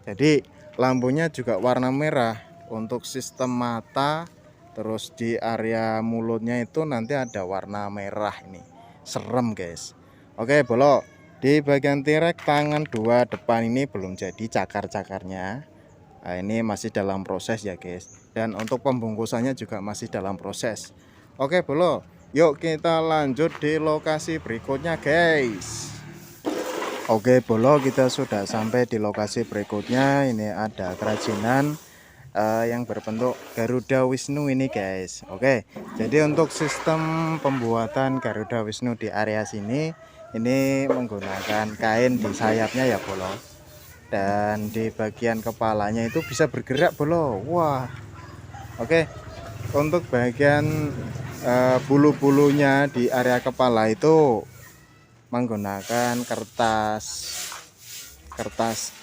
Jadi lampunya juga warna merah. Untuk sistem mata, terus di area mulutnya itu nanti ada warna merah ini. Serem guys. Oke bolo, di bagian tirek tangan dua depan ini belum jadi cakar-cakarnya. Nah, ini masih dalam proses ya guys. Dan untuk pembungkusannya juga masih dalam proses. Oke bolo, yuk kita lanjut di lokasi berikutnya guys. Oke bolo, kita sudah sampai di lokasi berikutnya. Ini ada kerajinan yang berbentuk Garuda Wisnu ini guys. Oke, jadi untuk sistem pembuatan Garuda Wisnu di area sini ini menggunakan kain di sayapnya ya bolo, dan di bagian kepalanya itu bisa bergerak bolo. Wah, oke. Untuk bagian bulu-bulunya di area kepala itu menggunakan kertas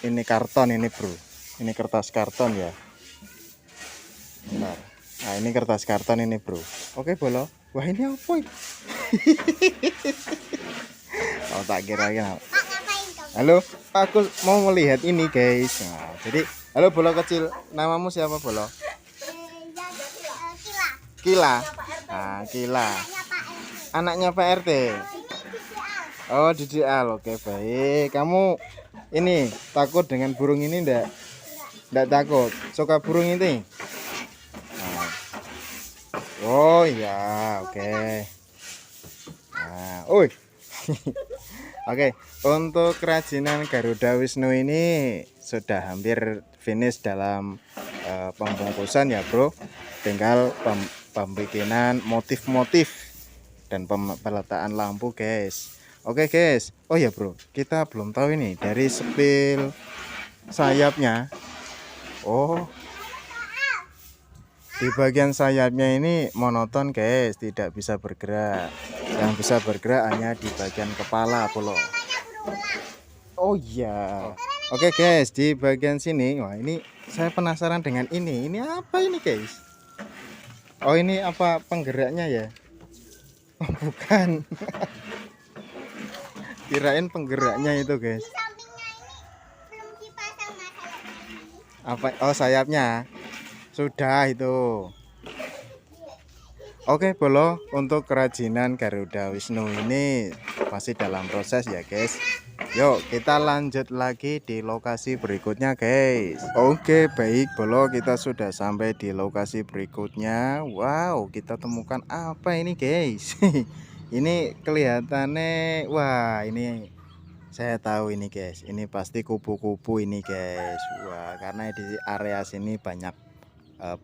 ini, karton ini bro, ini kertas karton ya. Bentar. Nah ini kertas karton ini bro. Oke bolo. Wah ini apa ini? Oh tak kira. Halo, aku mau melihat ini guys. Nah, jadi halo bolo kecil, namamu siapa bolo? Kila. Nah, Kila. Anaknya Pak RT. Oh, Didi Al. Oke, baik. Kamu ini takut dengan burung ini enggak? Enggak takut. Suka burung ini? Nah. Oh, iya. Oke. Nah, oi. Oke, untuk kerajinan Garuda Wisnu ini sudah hampir finish dalam pembungkusan ya, Bro. Tinggal pembikinan motif-motif dan peletaan lampu guys. Oke guys, oh ya bro, kita belum tahu ini dari sepil sayapnya. Oh, di bagian sayapnya ini monoton guys, tidak bisa bergerak. Yang bisa bergerak hanya di bagian kepala bolo. Oh iya. Oke guys, di bagian sini, wah ini saya penasaran dengan ini. Ini apa ini guys? Oh ini apa penggeraknya ya? Oh, bukan. Kirain penggeraknya itu guys. Apa? Oh sayapnya. Sudah itu. Oke bolo, untuk kerajinan Garuda Wisnu ini masih dalam proses ya guys. Yuk kita lanjut lagi di lokasi berikutnya guys. Oke baik bolo, kita sudah sampai di lokasi berikutnya. Wow, kita temukan apa ini guys? Ini kelihatannya, wah ini saya tahu ini guys, ini pasti kupu-kupu ini guys. Wah, karena di area sini banyak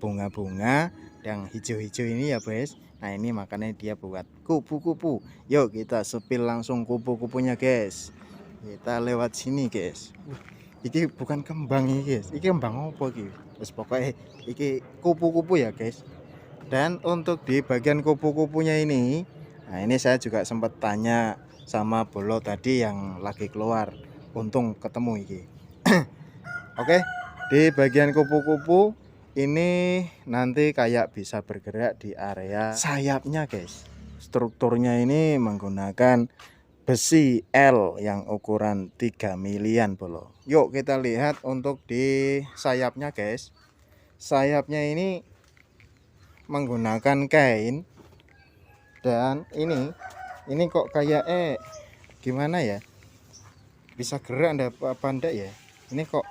bunga-bunga yang hijau-hijau ini ya guys. Nah ini makanya dia buat kupu-kupu. Yuk kita sepil langsung kupu-kupunya guys. Kita lewat sini guys. Ini bukan kembang ini guys, ini kembang apa gitu. Terus pokoknya ini kupu-kupu ya guys. Dan untuk di bagian kupu-kupunya ini, nah ini saya juga sempat tanya sama bolo tadi yang lagi keluar. Untung ketemu ini. Oke, di bagian kupu-kupu ini nanti kayak bisa bergerak di area sayapnya guys. Strukturnya ini menggunakan besi L yang ukuran 3 milian bolo. Yuk kita lihat untuk di sayapnya guys. Sayapnya ini menggunakan kain, dan ini kok kayak gimana ya, bisa gerak apa enggak ya. Ini kok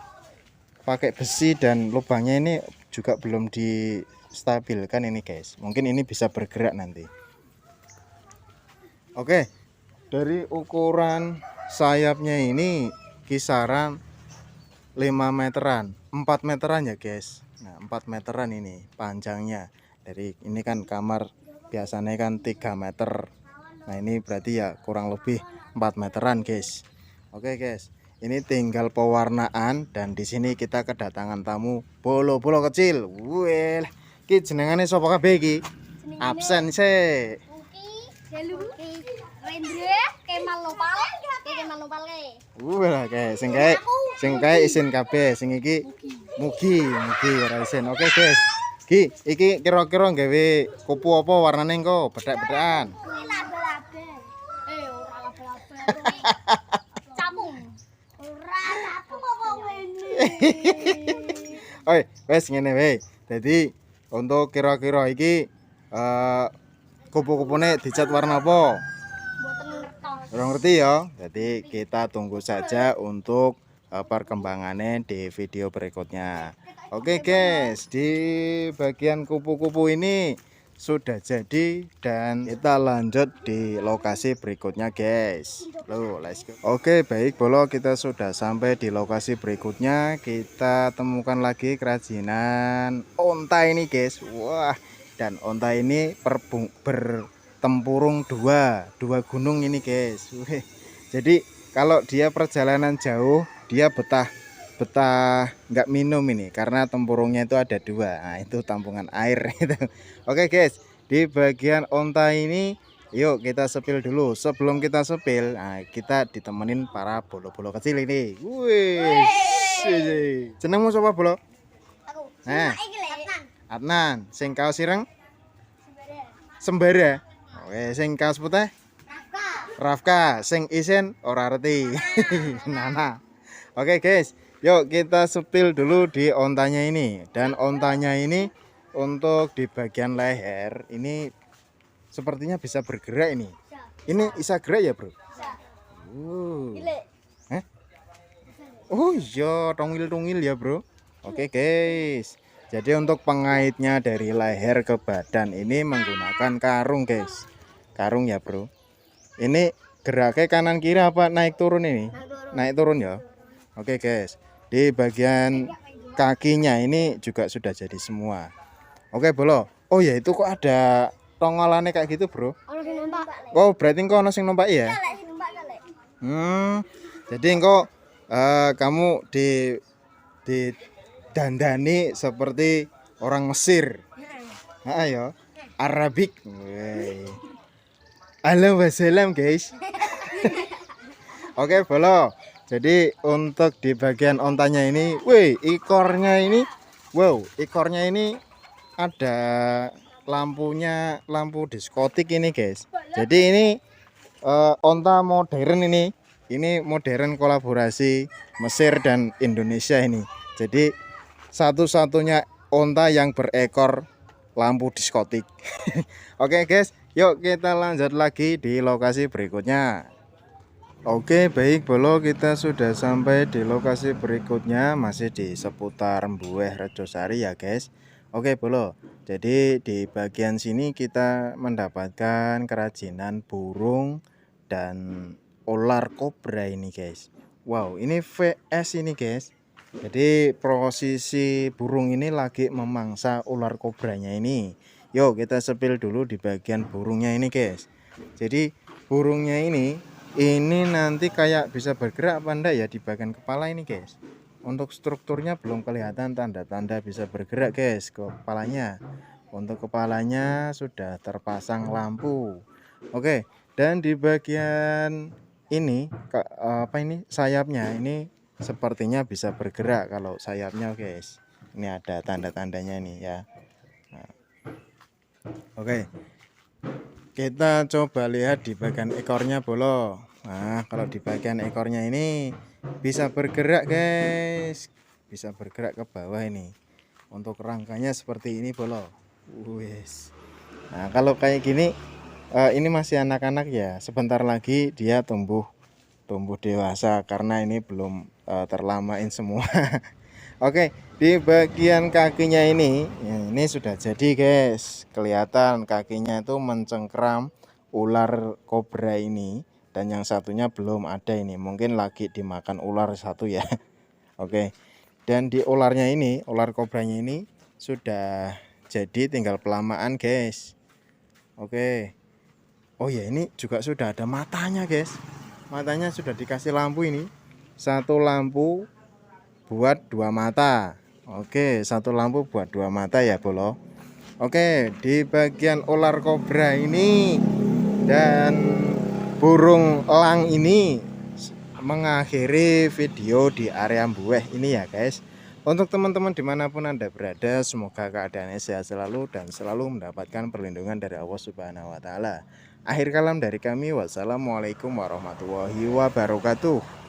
pakai besi dan lubangnya ini juga belum distabilkan ini guys. Mungkin ini bisa bergerak nanti. Oke, dari ukuran sayapnya ini kisaran 5 meteran, 4 meteran ya guys. Nah 4 meteran ini panjangnya. Dari ini kan kamar biasanya kan 3 meter. Nah ini berarti ya kurang lebih 4 meteran guys. Oke guys, ini tinggal pewarnaan, dan di sini kita kedatangan tamu bolo-bolo kecil. Wih, ki jenengane sapa kabeh iki? Absen sih. Rendra, Kemal Nopal, Kemal Nopal ke. Wah, kayak sing kae isin kabeh, sing iki mugi ora isin. Oke guys. Ki, iki kira-kira gawe kupu apa warnane engko? Bedhak-bedhakan. Laba-laba. Ora laba-laba. Capung. Ora capung kok ngene. Oi, wes ngene wae. Dadi untuk kira-kira iki kupu-kupune dicat warna apa? Mboten ngertos. Ora ngerti ya. Jadi kita tunggu saja untuk perkembangannya di video berikutnya. Oke guys, di bagian kupu-kupu ini sudah jadi dan kita lanjut di lokasi berikutnya guys. Loh, let's go. Oke, baik bolo, kita sudah sampai di lokasi berikutnya. Kita temukan lagi kerajinan onta ini guys. Wah, dan onta ini bertempurung dua gunung ini guys. Wih. Jadi kalau dia perjalanan jauh, dia betah nggak minum ini karena tempurungnya itu ada dua. Nah, itu tampungan air itu. Oke guys, di bagian onta ini yuk kita sepil dulu. Sebelum kita sepil, nah, kita ditemenin para bolo-bolo kecil ini. Wih, jenengmu siapa bolo? Aku. Nah, Iki lek. Adnan. Sing kaos ireng? Sembara. Oke, sing kaos putih? Rafka. Sing isen ora reti. Nana. Oke guys, yuk kita sepil dulu di ontanya ini. Dan ontanya ini untuk di bagian leher ini sepertinya bisa bergerak ini. Ini bisa gerak ya bro? Gile. Hah? Oh iya, tungil-tungil ya bro. Oke guys, jadi untuk pengaitnya dari leher ke badan ini menggunakan karung guys. Karung ya bro. Ini geraknya kanan kiri apa naik turun ini? Naik turun ya. Oke guys, di bagian kakinya ini juga sudah jadi semua. Oke bolo. Oh ya, itu kok ada tongolannya kayak gitu bro? Ono sing numpak. Oh berarti kok ono sing numpak ya? Lek sing numpak lek. Jadi kok kamu di dandani seperti orang Mesir. Ayo, Arabik. Wey. Halo wassalam guys. Oke bolo. Jadi untuk di bagian ontanya ini, wih, ekornya ini, wow, ekornya ini ada lampunya, lampu diskotik ini guys. Jadi ini onta modern ini modern kolaborasi Mesir dan Indonesia ini. Jadi satu-satunya onta yang berekor lampu diskotik. Oke guys, yuk kita lanjut lagi di lokasi berikutnya. Oke baik bolo, kita sudah sampai di lokasi berikutnya, masih di seputar Mbueh Rejosari ya guys. Oke bolo, jadi di bagian sini kita mendapatkan kerajinan burung dan ular kobra ini guys. Wow, ini VS ini guys. Jadi posisi burung ini lagi memangsa ular kobranya ini. Yuk kita sepil dulu di bagian burungnya ini guys. Jadi burungnya ini nanti kayak bisa bergerak apa enggak ya di bagian kepala ini guys. Untuk strukturnya belum kelihatan tanda-tanda bisa bergerak guys kepalanya. Untuk kepalanya sudah terpasang lampu. Oke, dan di bagian ini apa ini sayapnya ini sepertinya bisa bergerak kalau sayapnya guys. Ini ada tanda-tandanya nih ya. Nah, oke. Kita coba lihat di bagian ekornya bolo. Nah, kalau di bagian ekornya ini bisa bergerak guys. Bisa bergerak ke bawah ini. Untuk rangkanya seperti ini bolo. Wes. Nah, kalau kayak gini ini masih anak-anak ya. Sebentar lagi dia tumbuh dewasa karena ini belum terlamain semua. Oke, di bagian kakinya ini sudah jadi guys. Kelihatan kakinya itu mencengkram ular kobra ini, dan yang satunya belum ada ini. Mungkin lagi dimakan ular satu ya. Oke. Dan di ularnya ini, ular kobranya ini sudah jadi, tinggal pelamaan guys. Oke. Oh ya, ini juga sudah ada matanya guys. Matanya sudah dikasih lampu ini. Satu lampu buat dua mata. Oke, satu lampu buat dua mata ya bolo. Oke, di bagian ular kobra ini dan burung elang ini mengakhiri video di area Mbueh ini ya guys. Untuk teman-teman dimanapun Anda berada, semoga keadaannya sehat selalu dan selalu mendapatkan perlindungan dari Allah Subhanahu wa Ta'ala. Akhir kalam dari kami, wassalamualaikum warahmatullahi wabarakatuh.